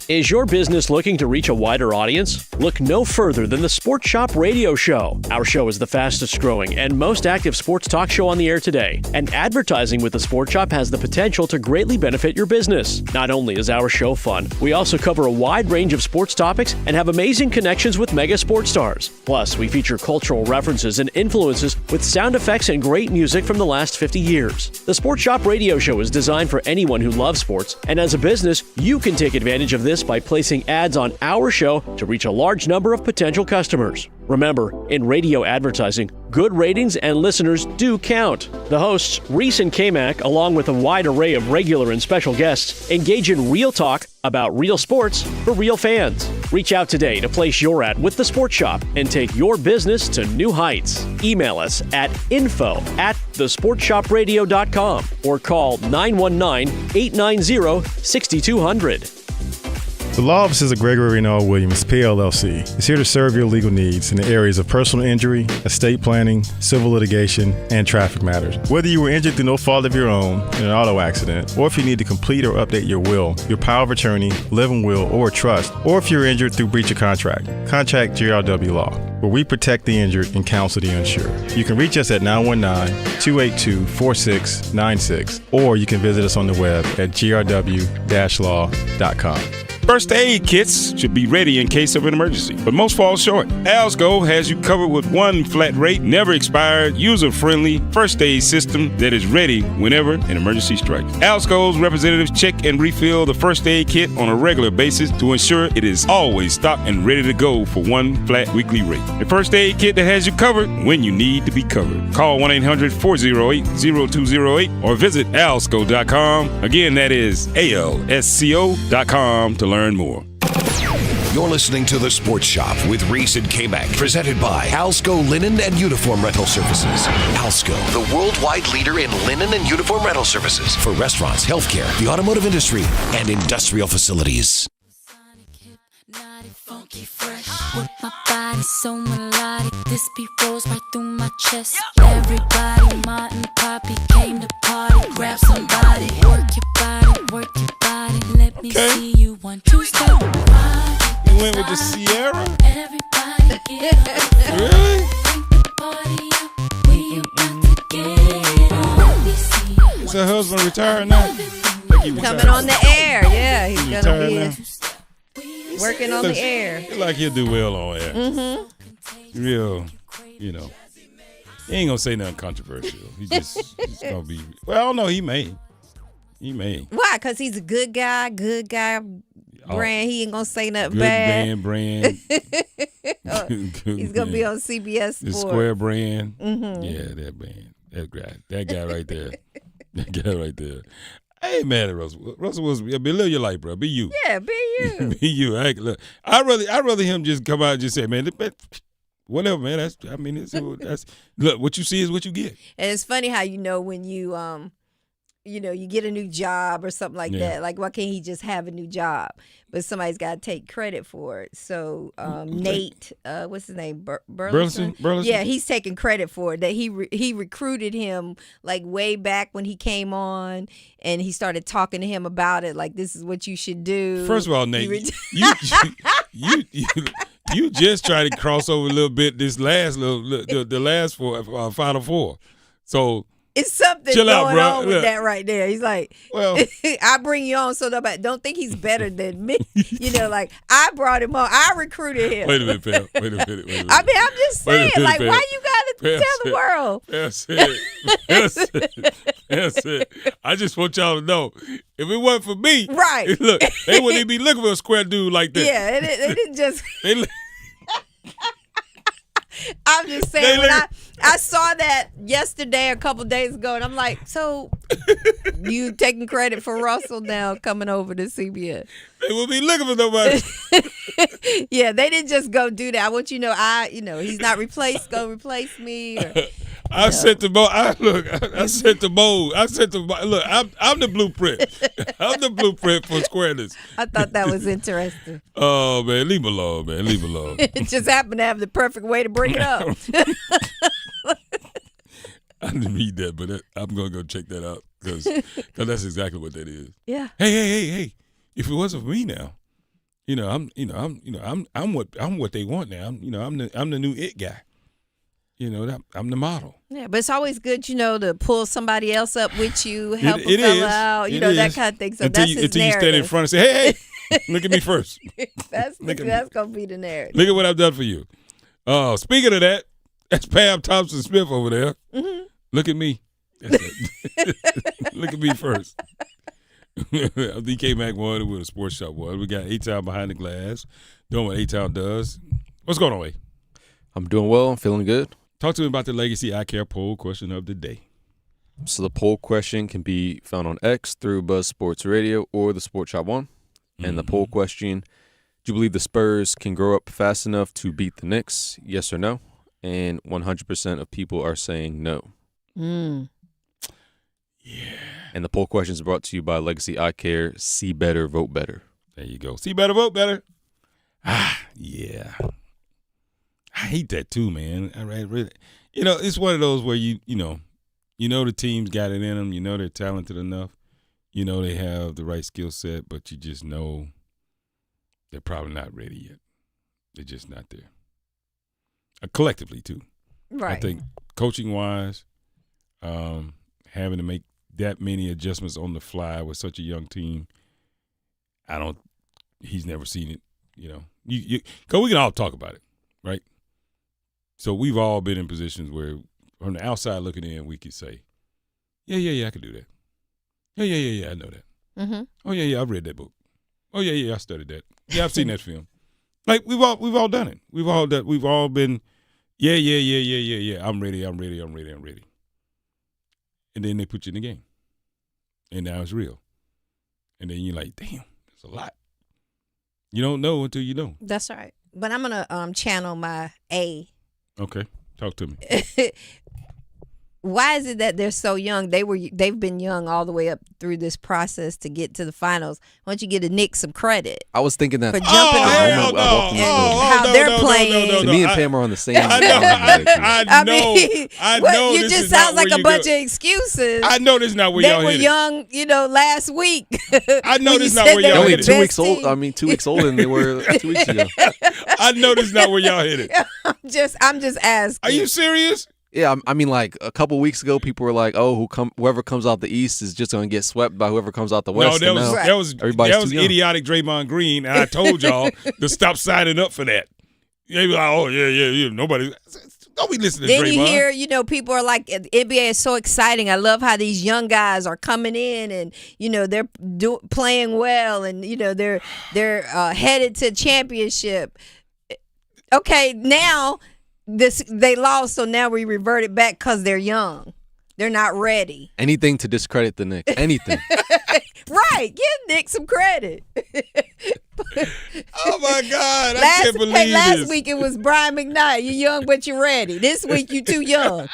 Is your business looking to reach a wider audience? Look no further than the Sports Shop Radio Show. Our show is the fastest growing and most active sports talk show on the air today. And advertising with the Sports Shop has the potential to greatly benefit your business. Not only is our show fun, we also cover a wide range of sports topics and have amazing connections with mega sports stars. Plus, we feature cultural references and influences with sound effects and great music from the last 50 years. The Sports Shop Radio Show is designed for anyone who loves sports, and as a business, you can take advantage of this by placing ads on our show to reach a large number of potential customers. Remember, in radio advertising, good ratings and listeners do count. The hosts, Reese and K-Mac, along with a wide array of regular and special guests, engage in real talk about real sports for real fans. Reach out today to place your ad with the Sports Shop and take your business to new heights. Email us at info@thesportshopradio.com or call 919-890-6200. The law offices of Gregory Reno Williams, PLLC, is here to serve your legal needs in the areas of personal injury, estate planning, civil litigation, and traffic matters. Whether you were injured through no fault of your own in an auto accident, or if you need to complete or update your will, your power of attorney, living will, or trust, or if you're injured through breach of contract, contact GRW Law, where we protect the injured and counsel the uninsured. You can reach us at 919-282-4696, or you can visit us on the web at grw-law.com. First aid kits should be ready in case of an emergency, but most fall short. Alsco has you covered with one flat rate, never expired, user-friendly first aid system that is ready whenever an emergency strikes. Alsco's representatives check and refill the first aid kit on a regular basis to ensure it is always stocked and ready to go for one flat weekly rate. A first aid kit that has you covered when you need to be covered. Call 1-800-408-0208 or visit alsco.com. Again, that is alsco.com to learn more. You're listening to The Sports Shop with Reese and K-Mac, presented by Alsco Linen and Uniform Rental Services. Alsco, the worldwide leader in linen and uniform rental services for restaurants, healthcare, the automotive industry, and industrial facilities. Funky fresh with my body so melodic. This beat rolls right through my chest. Everybody, Martin, Poppy came to party. Grab somebody, work your body, work your body. Let me see you 1, 2 step. You went with the Sierra? Everybody get up. Really? Bring the party up. We about to get it on. Let me see you. Is her husband retired now? Coming on the air, yeah. He's gonna retired be now? working on the air. Feel like he'll do well on air. Mm-hmm. Real, you know. He ain't gonna say nothing controversial. He's gonna be. Well, I don't know. He may. Why? Because he's a good guy brand. He ain't gonna say nothing Good bad. brand. He's gonna be on CBS The Sports. Square brand. Mm-hmm. Yeah, that brand. That guy right there. That guy right there. I ain't mad at Russell. Russell was live your life, bro. Be you. Yeah, be you. Be you. Look, I'd rather him just come out and just say, man, whatever, man. That's look, what you see is what you get. And it's funny how when you get a new job or something like that. Like, why can't he just have a new job? But somebody's got to take credit for it. So Nate, what's his name, Burleson? Yeah, he's taking credit for it. That he recruited him like way back when he came on, and he started talking to him about it. Like, this is what you should do. First of all, Nate, you just tried to cross over a little bit this last the last Final Four. So. It's something Chill going out, bro. on with Look. that right there. He's like, well, I bring you on so nobody don't think he's better than me. Like, I brought him on. I recruited him. Wait a minute, Pam. Wait a minute. I mean, I'm just saying, like, Pam. why you got to Pam tell the world? That's it. I just want y'all to know, if it wasn't for me, right? Look, they wouldn't even be looking for a square dude like that. Yeah, they didn't just. I'm just saying, when I saw that yesterday, a couple days ago, and I'm like, so you taking credit for Russell now coming over to CBS? They will be looking for nobody. Yeah, they didn't just go do that. I want you to know, he's not gonna replace me. Or, I sent the mold. I sent the mold. Look, I'm the blueprint. I'm the blueprint for squareness. I thought that was interesting. Oh, man, leave him alone, man. Leave him alone. It just happened to have the perfect way to bring it up. I didn't read that, but I'm gonna go check that out because that's exactly what that is. Yeah. Hey! If it wasn't for me now, I'm what they want now. I'm the new it guy. I'm the model. Yeah, but it's always good, to pull somebody else up with you, help It a fella is. out, that kind of thing. So until that's his until narrative. you stand in front and say, hey, look at me first. That's gonna be the narrative. Look at what I've done for you. Speaking of that, that's Pam Thompson Smith over there. Mm-hmm. Look at me. Look at me first. DK Mac 1 with a Sports Shop 1. We got A-Town behind the glass, doing what A-Town does. What's going on, A? I'm doing well. I'm feeling good. Talk to me about the Legacy Eye Care poll question of the day. So the poll question can be found on X through Buzz Sports Radio or the Sports Shop 1. And the poll question, do you believe the Spurs can grow up fast enough to beat the Knicks? Yes or no? And 100% of people are saying no. Yeah. And the poll question is brought to you by Legacy Eye Care. See better, vote better. There you go. See better, vote better. Yeah. I hate that too, man. I really, it's one of those where you know the team's got it in them. You know they're talented enough. You know they have the right skill set, but you just know they're probably not ready yet. They're just not there. Collectively, too. Right. I think coaching-wise, having to make that many adjustments on the fly with such a young team, he's never seen it, because we can all talk about it, right? So we've all been in positions where from the outside looking in, we could say, yeah, I could do that. Yeah, I know that. Mm-hmm. Oh, yeah, I've read that book. Oh, yeah, I studied that. Yeah, I've seen that film. Like, we've all done it. We've all been, yeah, I'm ready. And then they put you in the game. And now it's real. And then you're like, damn, that's a lot. You don't know until you know. That's right. But I'm going to channel my A. Okay. Talk to me. Why is it that they're so young? They've been young all the way up through this process to get to the finals. Why don't you give the Knicks some credit? I was thinking that for jumping on how they're playing. So me and Pam are on the same. I know. You just sound like a bunch of excuses. I know this is not where y'all hit. They were young, last week. I know this is not where y'all hit. Only 2 weeks old. I mean, 2 weeks older than they were 2 weeks ago. I know this is not where y'all hit it. I'm just asking. Are you serious? Yeah, I mean, like a couple weeks ago, people were like, "Oh, whoever comes out the East is just going to get swept by whoever comes out the West." No, that was idiotic Draymond Green, and I told y'all to stop signing up for that. They be like, "Oh yeah, nobody." Don't be listening to Draymond. Then you hear, people are like, the NBA is so exciting. I love how these young guys are coming in, and they're playing well, and they're headed to championship. Okay, now. They lost, so now we reverted back because they're young. They're not ready. Anything to discredit the Knicks. Anything. Right. Give Nick some credit. Oh, my God. I can't believe this. Last week it was Brian McKnight. You're young, but you're ready. This week you too young.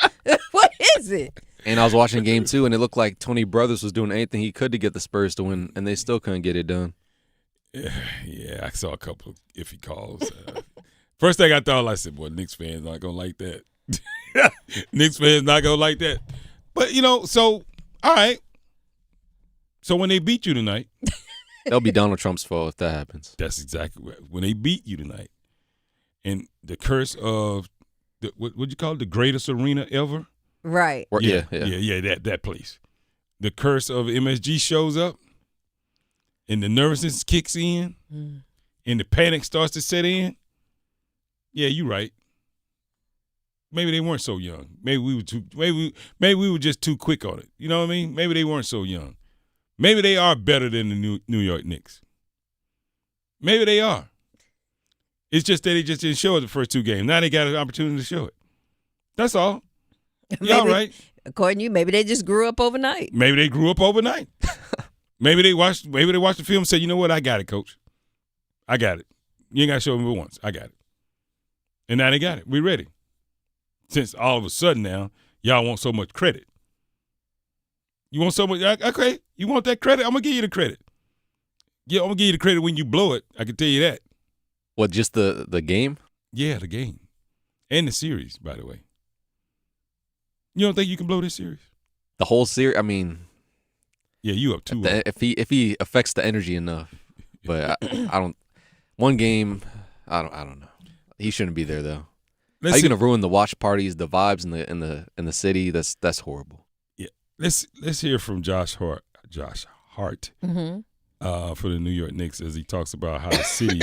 What is it? And I was watching game 2, and it looked like Tony Brothers was doing anything he could to get the Spurs to win, and they still couldn't get it done. Yeah, I saw a couple of iffy calls. First thing I thought, I said, boy, Knicks fans not going to like that. Knicks fans not going to like that. But, so, all right. So when they beat you tonight. That'll be Donald Trump's fault if that happens. That's exactly right. When they beat you tonight. And the curse of, what'd you call it, the greatest arena ever? Right. Yeah, that place. The curse of MSG shows up. And the nervousness kicks in. And the panic starts to set in. Yeah, you're right. Maybe they weren't so young. Maybe we were just too quick on it. You know what I mean? Maybe they weren't so young. Maybe they are better than the New York Knicks. Maybe they are. It's just that they just didn't show it the first 2 games. Now they got an opportunity to show it. That's all. Y'all right. According to you, maybe they just grew up overnight. Maybe they grew up overnight. Maybe they watched the film and said, you know what, I got it, coach. I got it. You ain't got to show me but once. I got it. And now they got it. We're ready. Since all of a sudden now, y'all want so much credit. You want so much? Okay, you want that credit? I'm going to give you the credit. Yeah, I'm going to give you the credit when you blow it. I can tell you that. What, just the game? Yeah, the game. And the series, by the way. You don't think you can blow this series? The whole series? I mean. Yeah, you up 2-0. If he affects the energy enough. But I don't. One game, I don't know. He shouldn't be there though. How are you gonna ruin the watch parties, the vibes in the city? That's horrible. Yeah, let's hear from Josh Hart. Mm-hmm. For the New York Knicks as he talks about how the city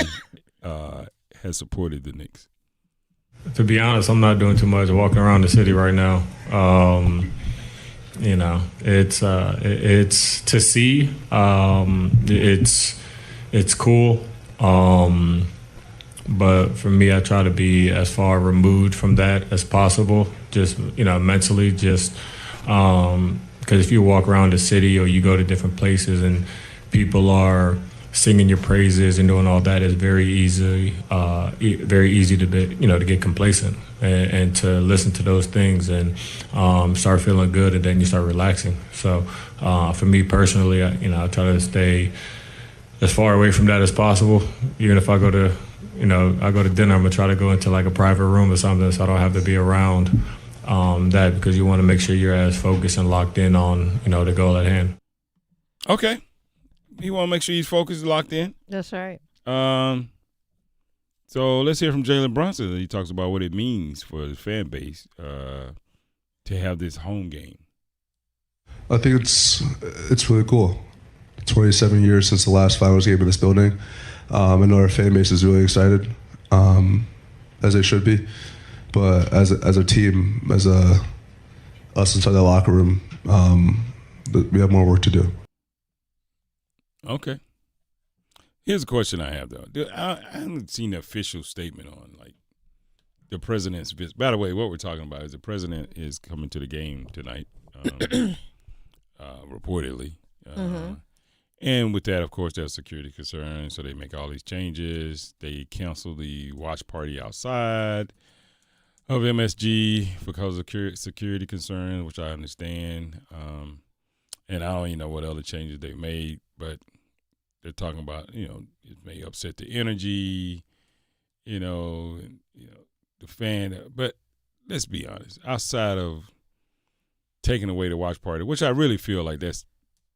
has supported the Knicks. To be honest, I'm not doing too much walking around the city right now. It's to see. It's cool. But for me, I try to be as far removed from that as possible, just, mentally, just because if you walk around the city or you go to different places and people are singing your praises and doing all that, it's very easy to to get complacent and to listen to those things and start feeling good, and then you start relaxing. So for me personally, I try to stay as far away from that as possible. Even if I go to, I go to dinner, I'm gonna try to go into like a private room or something, so I don't have to be around that, because you want to make sure you're as focused and locked in on, the goal at hand. Okay. You want to make sure he's focused and locked in. That's right. So let's hear from Jalen Brunson. He talks about what it means for the fan base to have this home game. I think it's really cool. 27 years since the last finals game in this building. I know our fan base is really excited, as they should be. But as a team, us inside the locker room, we have more work to do. Okay. Here's a question I have, though. I haven't seen an official statement on, like, the president's visit. By the way, what we're talking about is the president is coming to the game tonight, reportedly. And with that, of course, there's security concerns, so they make all these changes. They cancel the watch party outside of MSG because of security concerns, which I understand. And I don't even know what other changes they made, but they're talking about, it may upset the energy, and, the fan. But let's be honest, outside of taking away the watch party, which I really feel like that's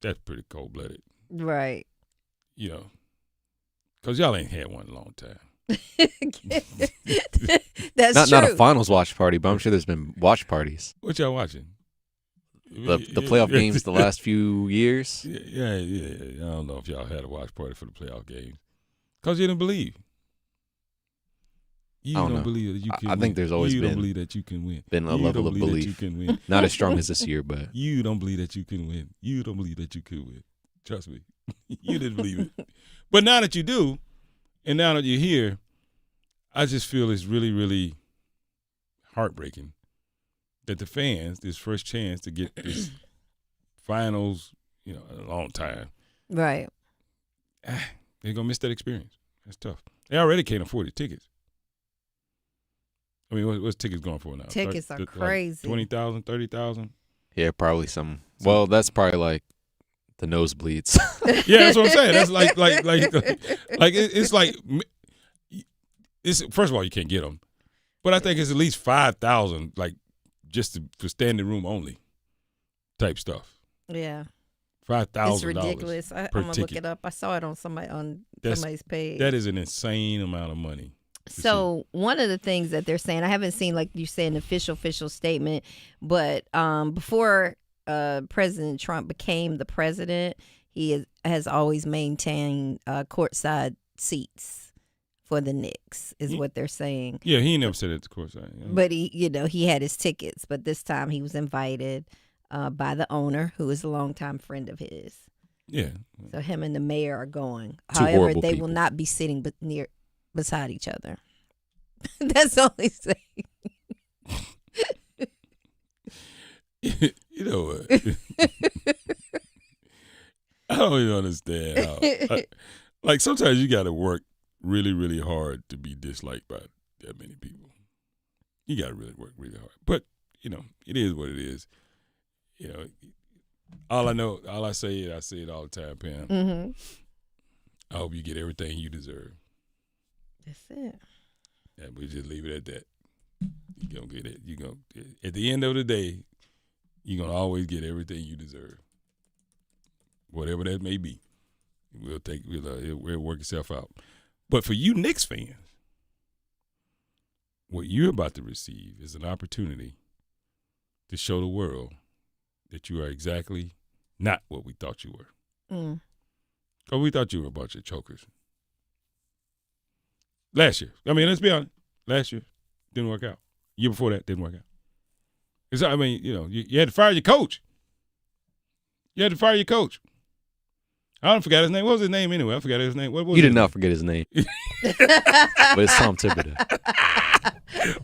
pretty cold-blooded. Right. Because y'all ain't had one in a long time. That's not true. a finals watch party, but I'm sure there's been watch parties. What y'all watching? The playoff games the last few years. Yeah. I don't know if y'all had a watch party for the playoff games because you didn't believe. You don't believe that you can win. I think there's always you been don't believe that you can win. Been a you level don't of believe belief. that you can win. Not as strong as this year, but you don't believe that you can win. You don't believe that you could win. Trust me, you didn't believe it. But now that you do, and now that you're here, I just feel it's really, really heartbreaking that the fans, this first chance to get this finals, in a long time, Right. they're gonna miss that experience. That's tough. They already can't afford the tickets. I mean, what's tickets going for now? Tickets are crazy. 20,000, 30,000. yeah, probably some. Well, that's probably like the nosebleeds. Yeah, that's what I'm saying. That's like it's like it's. First of all, you can't get them, but I think it's at least 5,000, like just for standing room only, type stuff. Yeah. $5,000. It's ridiculous. I'm gonna look it up. I saw it on somebody's page. That is an insane amount of money. So one of the things that they're saying, I haven't seen, like you say, an official statement, but before President Trump became the president, he has always maintained courtside seats for the Knicks, is what they're saying. Yeah, he never said it to courtside. Yeah. But he had his tickets, but this time he was invited by the owner, who is a longtime friend of his. Yeah. So him and the mayor are going. Two However, horrible they people. will not be sitting beside each other. That's all they say. You know what? I don't even understand how. Like sometimes you got to work really, really hard to be disliked by that many people. You got to really work really hard. But it is what it is. All I say it all the time, Pam. Mm-hmm. I hope you get everything you deserve. That's it. And we just leave it at that. You're gonna get it. At the end of the day, you're gonna always get everything you deserve. Whatever that may be. It'll work itself out. But for you Knicks fans, what you're about to receive is an opportunity to show the world that you are exactly not what we thought you were. Mm. Because we thought you were a bunch of chokers. Last year. I mean, let's be honest. Last year, didn't work out. Year before that, didn't work out. You had to fire your coach. I don't forget his name. What was his name anyway? I forgot his name. What was You did his not name? forget his name. But it's Tom Thibodeau.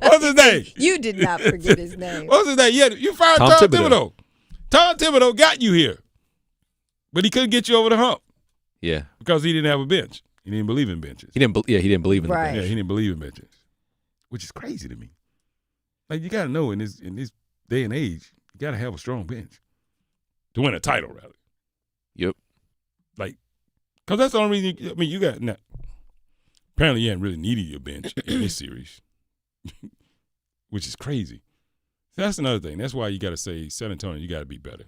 What's his name? You did not forget his name. What's his name? Yeah, you fired Tom Tom Thibodeau. Thibodeau. Tom Thibodeau got you here. But he couldn't get you over the hump Yeah. because he didn't have a bench. He didn't believe in benches. He didn't believe in Right. the bench. Yeah, he didn't believe in benches, which is crazy to me. Like, you got to know in this day and age, you got to have a strong bench to win a title, rather. Yep. Like, Because that's the only reason. I mean, you got now. Apparently, you ain't really needed your bench in this series, which is crazy. So that's another thing. That's why you got to say San Antonio. You got to be better.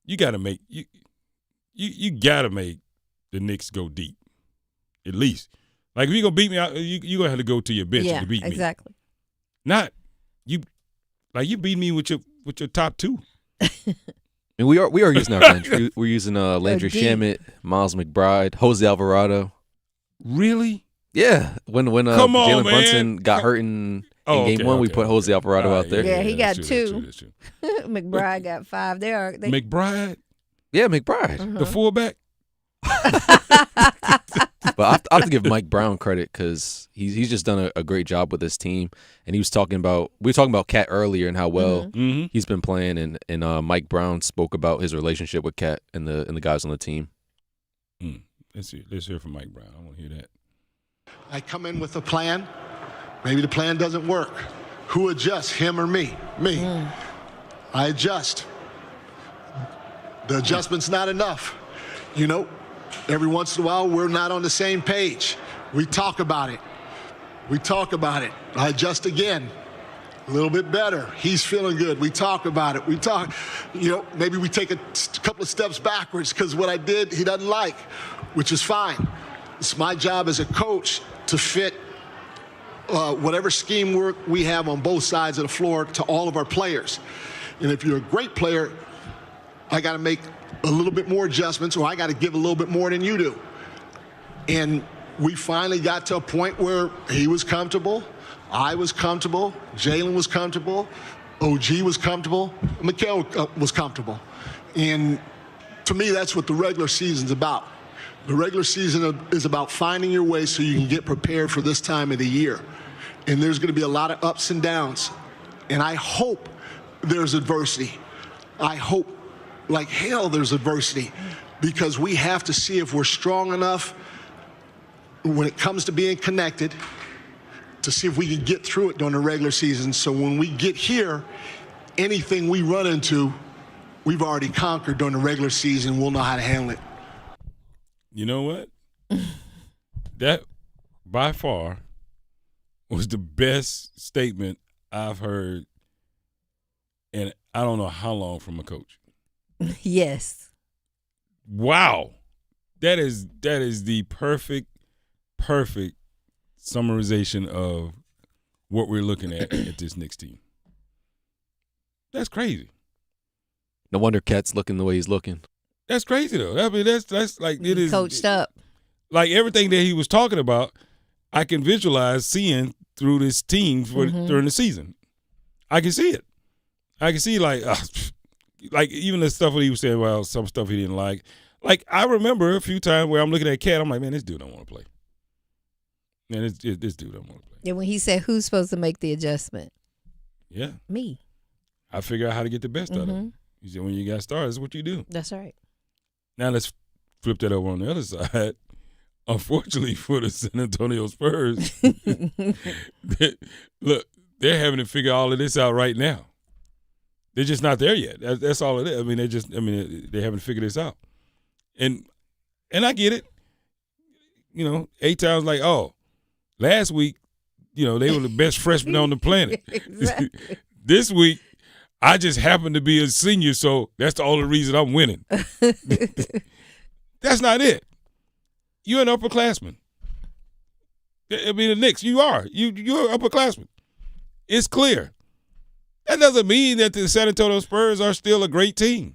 You got to make you got to make the Knicks go deep, at least. Like if you're gonna beat me out, you gonna have to go to your bench to beat me. Exactly. Not you. Like you beat me with your top two. And we are using our bench. We're using Landry Shamet, Miles McBride, Jose Alvarado. Really? Yeah. When Jalen Brunson got hurt in game one, we put Jose Alvarado out there. Yeah, he got two. That's true. McBride got 5. McBride? Yeah, McBride. The fullback? But I have to give Mike Brown credit because he's just done a great job with this team. And we were talking about Cat earlier and how well he's been playing. And Mike Brown spoke about his relationship with Cat and the guys on the team. Let's hear from Mike Brown. I want to hear that. I come in with a plan. Maybe the plan doesn't work. Who adjusts, him or me? Me. I adjust. The adjustment's not enough. You know, every once in a while, we're not on the same page. We talk about it. I adjust again. A little bit better. He's feeling good. We talk about it. Maybe we take a couple of steps backwards because what I did, he doesn't like, which is fine. It's my job as a coach to fit whatever scheme work we have on both sides of the floor to all of our players. And if you're a great player, I got to make a little bit more adjustments, or I got to give a little bit more than you do. And we finally got to a point where he was comfortable, I was comfortable, Jalen was comfortable, OG was comfortable, Mikal was comfortable. And to me, that's what the regular season's about. The regular season is about finding your way so you can get prepared for this time of the year. And there's going to be a lot of ups and downs. And I hope there's adversity. I hope like hell there's adversity, because we have to see if we're strong enough when it comes to being connected to see if we can get through it during the regular season. So when we get here, anything we run into, we've already conquered during the regular season. We'll know how to handle it. You know what? That, by far, was the best statement I've heard in I don't know how long from a coach. Yes. Wow. That is the perfect summarization of what we're looking at this Knicks team. That's crazy. No wonder Cat's looking the way he's looking. That's crazy though. I mean, that's like it is coached up. Like everything that he was talking about, I can visualize seeing through this team during the season. I can see it. I can see like even the stuff that he was saying about some stuff he didn't like. Like I remember a few times where I'm looking at Cat, I'm like, man, this dude don't want to play. Man, this dude don't want to play. And when he said, "Who's supposed to make the adjustment?" Yeah, me. I figure out how to get the best out of him. He said, when you got stars, that's what you do. That's right. Now let's flip that over on the other side. Unfortunately for the San Antonio Spurs, they're having to figure all of this out right now. They're just not there yet. That's all it is. I mean, they haven't figured this out. And I get it. You know, 8 times like, oh, last week, you know, they were the best freshmen on the planet. Exactly. This week, I just happen to be a senior, so that's the only reason I'm winning. That's not it. You're an upperclassman. I mean, the Knicks, you are. You're an upperclassman. It's clear. That doesn't mean that the San Antonio Spurs are still a great team.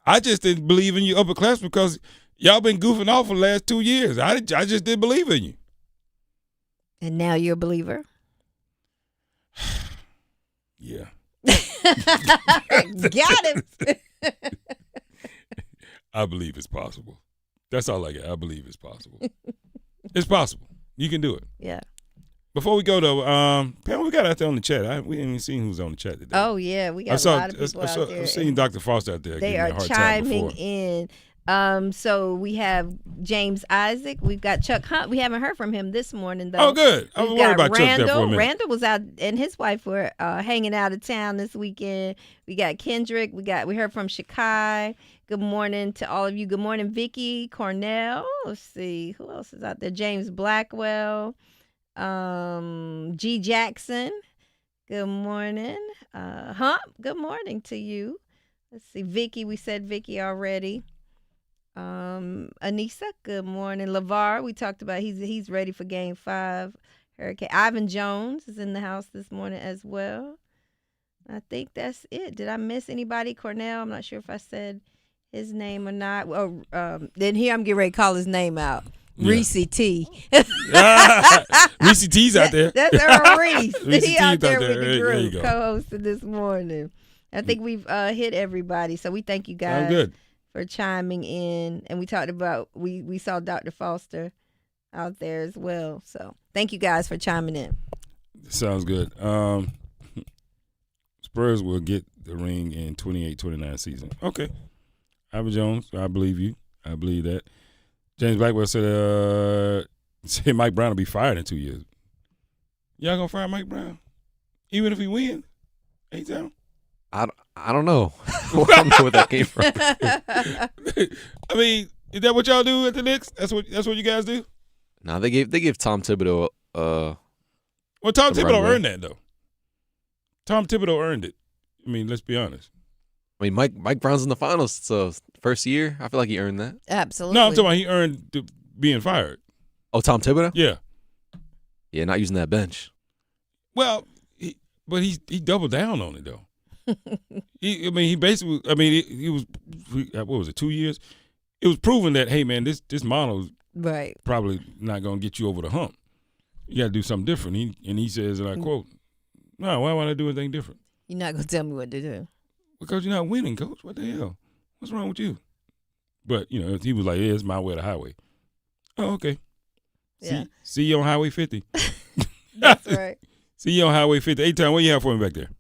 I just didn't believe in you upperclassmen because y'all been goofing off for the last 2 years. I just didn't believe in you. And now you're a believer? Yeah. Got him. I believe it's possible. That's all I got. I believe it's possible. It's possible. You can do it. Yeah. Before we go, though, Pam, we got out there on the chat. We didn't even see who's on the chat today. Oh, yeah. We got a lot of people out there. I've seen Dr. Foster out there. They are chiming in. So we have James Isaac. We've got Chuck Hunt. We haven't heard from him this morning, though. Oh, good. I was worried about Chuck there for a minute. Randall was out, and his wife were hanging out of town this weekend. We got Kendrick. We heard from Shakai. Good morning to all of you. Good morning, Vicky Cornell. Let's see. Who else is out there? James Blackwell. G. Jackson. Good morning. Hump. Good morning to you. Let's see. Vicky. We said Vicky already. Anissa. Good morning. LeVar. We talked about he's ready for Game 5. Hurricane Ivan Jones is in the house this morning as well. I think that's it. Did I miss anybody? Cornell, I'm not sure if I said his name or not. Well, then here I'm getting ready to call his name out. Yeah. Reese T. Reese T's out there. That's Earl Reese. Reese He out there out with the there. group, co-hosted this morning. I think we've hit everybody. So we thank you guys good. for chiming in. And we talked about, we saw Dr. Foster out there as well. So thank you guys for chiming in. Sounds good. Spurs will get the ring in 28-29 season. Okay. Ivan Jones, I believe you. I believe that. James Blackwell said Mike Brown will be fired in 2 years. Y'all gonna fire Mike Brown? Even if he wins? A-Town? I don't know. I don't know where that came from. I mean, is that what y'all do at the Knicks? That's what you guys do? No, they gave Tom Thibodeau well, Tom Thibodeau earned that, though. Tom Thibodeau earned it. I mean, let's be honest. I mean, Mike Brown's in the finals, so first year, I feel like he earned that. Absolutely. No, I'm talking about he earned being fired. Oh, Tom Thibodeau? Yeah. Yeah, not using that bench. Well, but he doubled down on it, though. He basically, he was, what was it, 2 years? It was proven that, hey, man, this model is probably not going to get you over the hump. You got to do something different. He says, and I quote, no, why would I do anything different? You're not going to tell me what to do. Because you're not winning, Coach. What the hell? What's wrong with you? But, he was like, yeah, it's my way to highway. Oh, okay. Yeah. See you on Highway 50. That's right. See you on Highway 50. A-Town, what you have for me back there?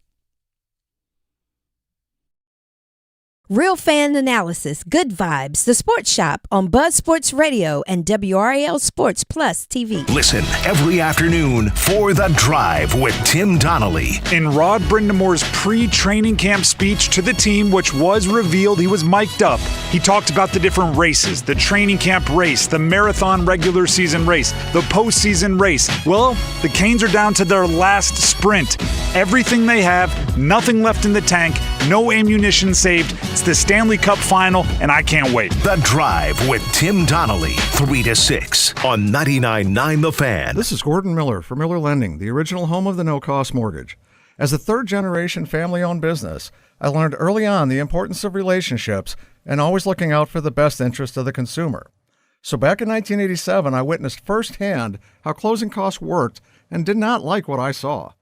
Real Fan Analysis, Good Vibes, The Sports Shop on Buzz Sports Radio and WRAL Sports Plus TV. Listen every afternoon for The Drive with Tim Donnelly. In Rod Brindamore's pre-training camp speech to the team, which was revealed, he was mic'd up. He talked about the different races, the training camp race, the marathon regular season race, the postseason race. Well, the Canes are down to their last sprint. Everything they have, nothing left in the tank, no ammunition saved. It's the Stanley Cup final, and I can't wait. The Drive with Tim Donnelly, 3 to 6 on 99.9 The Fan. This is Gordon Miller for Miller Lending, the original home of the no-cost mortgage. As a third-generation family-owned business, I learned early on the importance of relationships and always looking out for the best interest of the consumer. So back in 1987, I witnessed firsthand how closing costs worked and did not like what I saw.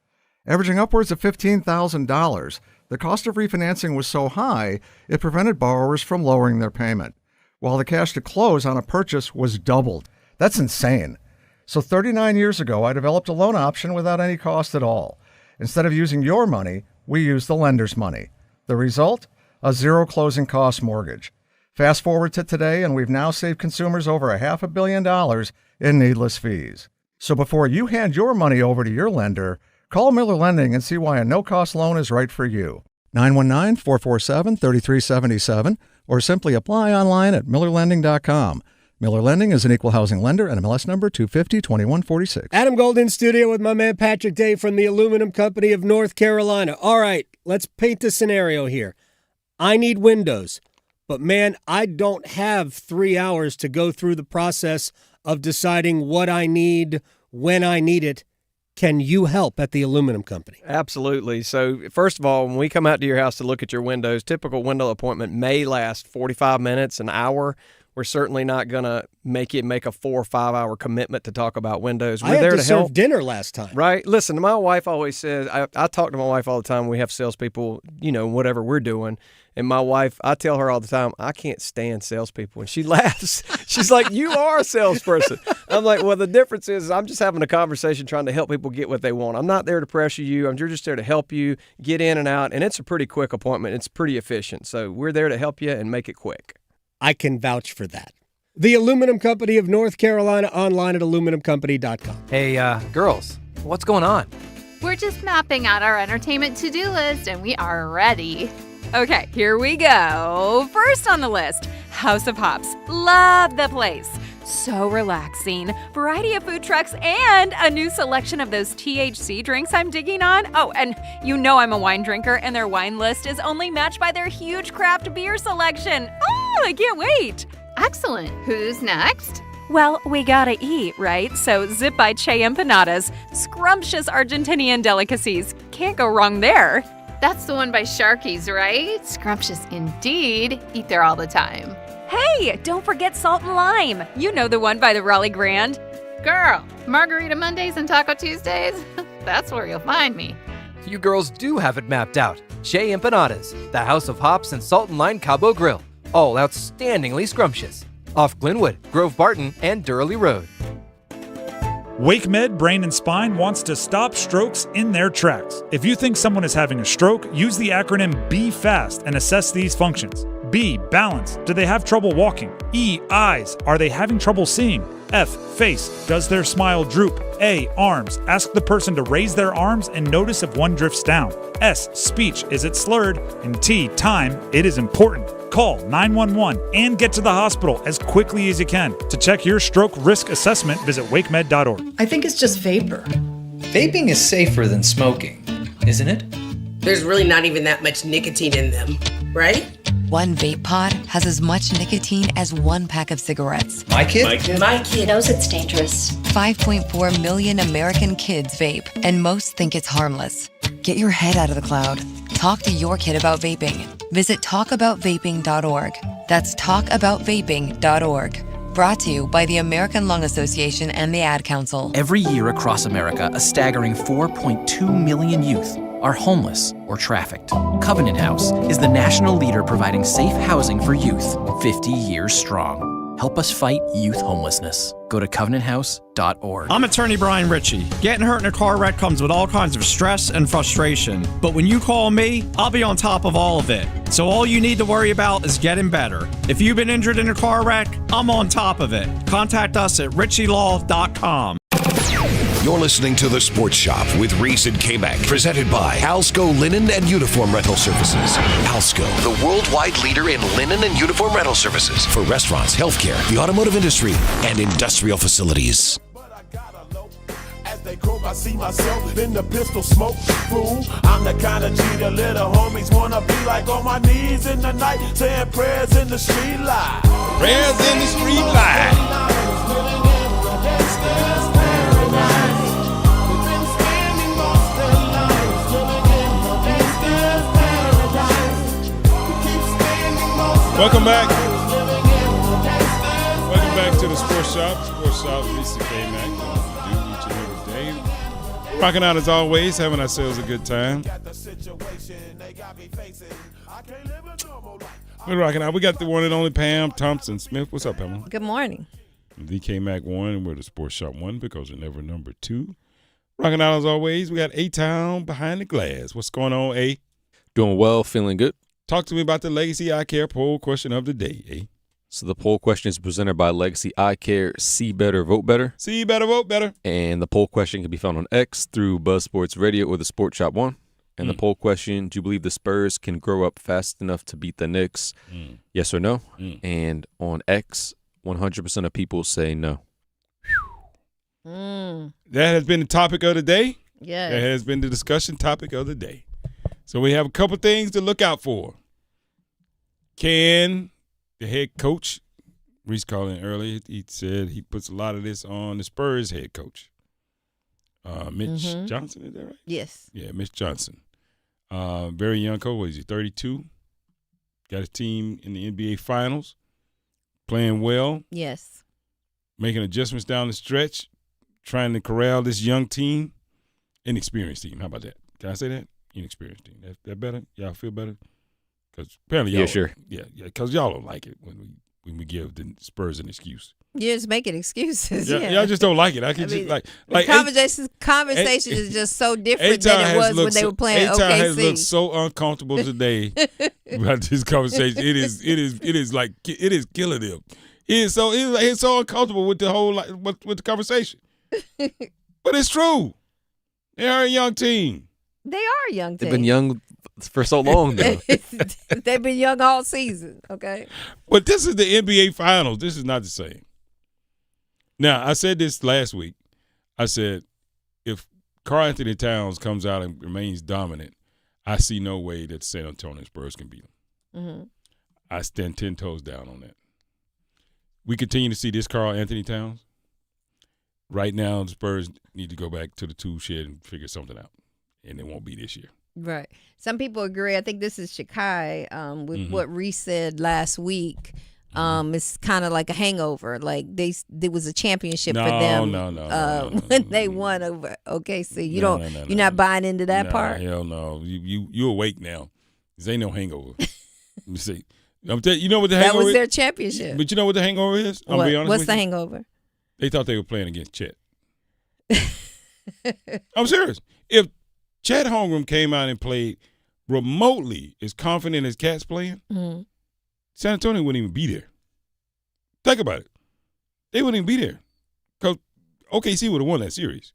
Averaging upwards of $15,000, the cost of refinancing was so high, it prevented borrowers from lowering their payment, while the cash to close on a purchase was doubled. That's insane. So 39 years ago, I developed a loan option without any cost at all. Instead of using your money, we used the lender's money. The result? A zero closing cost mortgage. Fast forward to today, and we've now saved consumers over $500 million in needless fees. So before you hand your money over to your lender, call Miller Lending and see why a no-cost loan is right for you. 919-447-3377 or simply apply online at millerlending.com. Miller Lending is an equal housing lender and MLS number 250-2146. Adam Gold in studio with my man Patrick Day from the Aluminum Company of North Carolina. All right, let's paint the scenario here. I need windows, but man, I don't have 3 hours to go through the process of deciding what I need, when I need it. Can you help at the Aluminum Company? Absolutely. So first of all, when we come out to your house to look at your windows, typical window appointment may last 45 minutes, an hour. We're certainly not going to make a 4 or 5 hour commitment to talk about windows. We're there to help. Serve dinner last time. Right. Listen, my wife always says, I talk to my wife all the time. We have salespeople, whatever we're doing. And my wife, I tell her all the time, I can't stand salespeople. And she laughs. She's like, you are a salesperson. I'm like, well, the difference is I'm just having a conversation trying to help people get what they want. I'm not there to pressure you. I'm just there to help you get in and out. And it's a pretty quick appointment. It's pretty efficient. So we're there to help you and make it quick. I can vouch for that. The Aluminum Company of North Carolina, online at aluminumcompany.com. Hey, girls, what's going on? We're just mapping out our entertainment to-do list, and we are ready. Okay, here we go. First on the list, House of Hops. Love the place. So relaxing. Variety of food trucks and a new selection of those THC drinks I'm digging on. Oh, and you know I'm a wine drinker, and their wine list is only matched by their huge craft beer selection. Oh, I can't wait. Excellent. Who's next? Well, we gotta eat, right? So Zip by Che Empanadas. Scrumptious Argentinian delicacies. Can't go wrong there. That's the one by Sharky's, right? Scrumptious indeed. Eat there all the time. Hey, don't forget Salt and Lime. You know the one by the Raleigh Grand. Girl, Margarita Mondays and Taco Tuesdays? That's where you'll find me. You girls do have it mapped out. Che Empanadas, the House of Hops and Salt and Lime Cabo Grill. All outstandingly scrumptious. Off Glenwood, Grove Barton, and Durley Road. WakeMed Brain and Spine wants to stop strokes in their tracks. If you think someone is having a stroke, use the acronym BE-FAST and assess these functions. B, balance. Do they have trouble walking? E, eyes. Are they having trouble seeing? F, face. Does their smile droop? A, arms. Ask the person to raise their arms and notice if one drifts down. S, speech. Is it slurred? And T, time. It is important. Call 911 and get to the hospital as quickly as you can. To check your stroke risk assessment, visit wakemed.org. I think it's just vapor. Vaping is safer than smoking, isn't it? There's really not even that much nicotine in them, right? One vape pod has as much nicotine as one pack of cigarettes. My kid? My kid knows it's dangerous. 5.4 million American kids vape, and most think it's harmless. Get your head out of the cloud. Talk to your kid about vaping. Visit talkaboutvaping.org. That's talkaboutvaping.org. Brought to you by the American Lung Association and the Ad Council. Every year across America, a staggering 4.2 million youth are homeless or trafficked. Covenant House is the national leader providing safe housing for youth, 50 years strong. Help us fight youth homelessness. Go to covenanthouse.org. I'm attorney Brian Ritchie. Getting hurt in a car wreck comes with all kinds of stress and frustration. But when you call me, I'll be on top of all of it. So all you need to worry about is getting better. If you've been injured in a car wreck, I'm on top of it. Contact us at ritchielaw.com. You're listening to The Sports Shop with Reese and K-Mac, presented by Alsco Linen and Uniform Rental Services. Alsco, the worldwide leader in linen and uniform rental services for restaurants, healthcare, the automotive industry, and industrial facilities. They croak, I see myself in the pistol smoke. Fool, I'm the kind of G the little homies wanna be like, on my knees in the night, saying prayers in the street light. Prayers in the street light. Welcome back. Welcome back to the Sports Shop. Sports Shop, Lisa K-Mac. Do each and every day. Rocking out as always, having ourselves a good time. We're rocking out. We got the one and only Pam Thompson Smith. What's up, Pamela? Good morning. The K-Mac 1, and we're the Sports Shop 1 because we're never number 2. Rocking out as always. We got A-Town behind the glass. What's going on, A? Doing well, feeling good. Talk to me about the Legacy Eye Care poll question of the day, A. So the poll question is presented by Legacy Eye Care. See better, vote better. See better, vote better. And the poll question can be found on X through Buzz Sports Radio or the Sports Shop 1. And the poll question, do you believe the Spurs can grow up fast enough to beat the Knicks? Yes or no? And on X, 100% of people say no. That has been the topic of the day. Yes. That has been the discussion topic of the day. So we have a couple things to look out for. Can the head coach, Reese called in earlier, he said he puts a lot of this on the Spurs head coach. Mitch Johnson, is that right? Yes. Yeah, Mitch Johnson. Very young coach. What is he, 32? Got his team in the NBA Finals. Playing well. Yes. Making adjustments down the stretch. Trying to corral this young team. Inexperienced team. How about that? Can I say that? Inexperienced team. That better? Y'all feel better? Because apparently y'all. Yeah, sure. Yeah. Because y'all don't like it when we give the Spurs an excuse. You're just making excuses. Yeah. Y'all just don't like it. I just like conversation is just so different than it was when they were playing OKC. A-Town has looked so uncomfortable today about this conversation. It is killing him. He's so uncomfortable with the whole with the conversation. But it's true. They are a young team. They are a young team. They've been young for so long, though. They've been young all season, okay? But this is the NBA Finals. This is not the same. Now, I said this last week. I said, if Karl Anthony Towns comes out and remains dominant, I see no way that San Antonio Spurs can beat him. Mm-hmm. I stand 10 toes down on that. We continue to see this Karl Anthony Towns. Right now, the Spurs need to go back to the tool shed and figure something out, and it won't be this year. Right. Some people agree. I think this is Shikai with what Reese said last week. It's kind of like a hangover. Like there was a championship for them when they won over OKC. You're not buying into that part? Hell no. You awake now. This ain't no hangover. Let me see. You know what the hangover is? That was their championship. But you know what the hangover is? I'll be honest What's with the you. hangover? They thought they were playing against Chet. I'm serious. If Chet Holmgren came out and played remotely as confident as Cat's playing, San Antonio wouldn't even be there. Think about it. They wouldn't even be there because OKC would have won that series.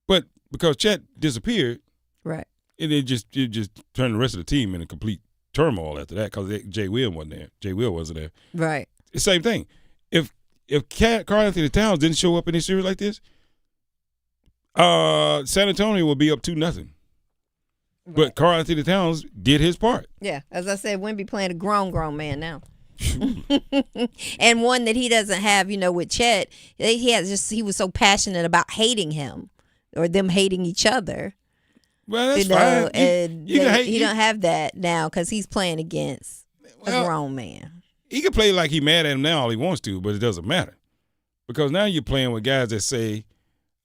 But because Chet disappeared, right, and it just turned the rest of the team into complete turmoil after that because Jay Will wasn't there. Jay Will wasn't there. Right. It's the same thing. If Karl Anthony Towns didn't show up in a series like this, San Antonio will be up 2-0. Right. But Karl Anthony Towns did his part. Yeah, as I said, Wemby playing a grown man now. And one that he doesn't have, with Chet, he was so passionate about hating him or them hating each other. Well, that's fine. And he don't have that now because he's playing against a grown man. He can play like he mad at him now all he wants to, but it doesn't matter. Because now you're playing with guys that say,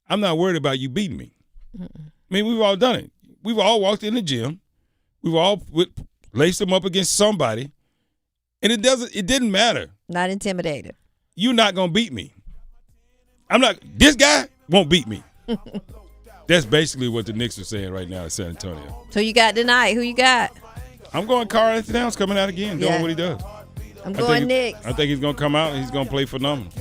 I'm not worried about you beating me. I mean, we've all done it. We've all walked in the gym. We've all laced them up against somebody. And it didn't matter. Not intimidated. You're not going to beat me. This guy won't beat me. That's basically what the Knicks are saying right now at San Antonio. So you got tonight. Who you got? I'm going Karl Anthony Towns coming out again, doing what he does. I'm going Knicks. I think he's going to come out and he's going to play phenomenal.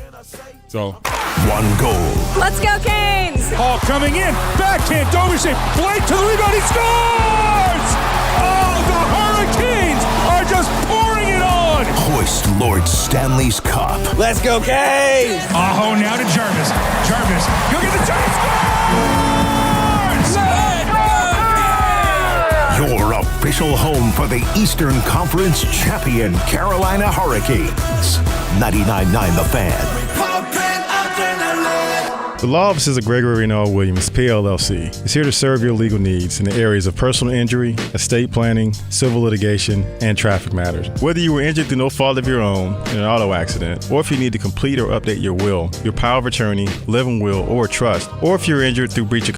So, one goal. Let's go, Canes! Hall coming in. Backhand. Dovership. Blake to the rebound. He scores! Oh, the Hurricanes are just pouring it on. Hoist Lord Stanley's Cup. Let's go, Canes! Aho now to Jarvis. Jarvis. Go get the chance. Your official home for the Eastern Conference champion Carolina Hurricanes. 99.9 The Fan. The law offices of Gregory and R. Williams, PLLC, is here to serve your legal needs in the areas of personal injury, estate planning, civil litigation, and traffic matters. Whether you were injured through no fault of your own in an auto accident, or if you need to complete or update your will, your power of attorney, living will, or trust, or if you're injured through breach of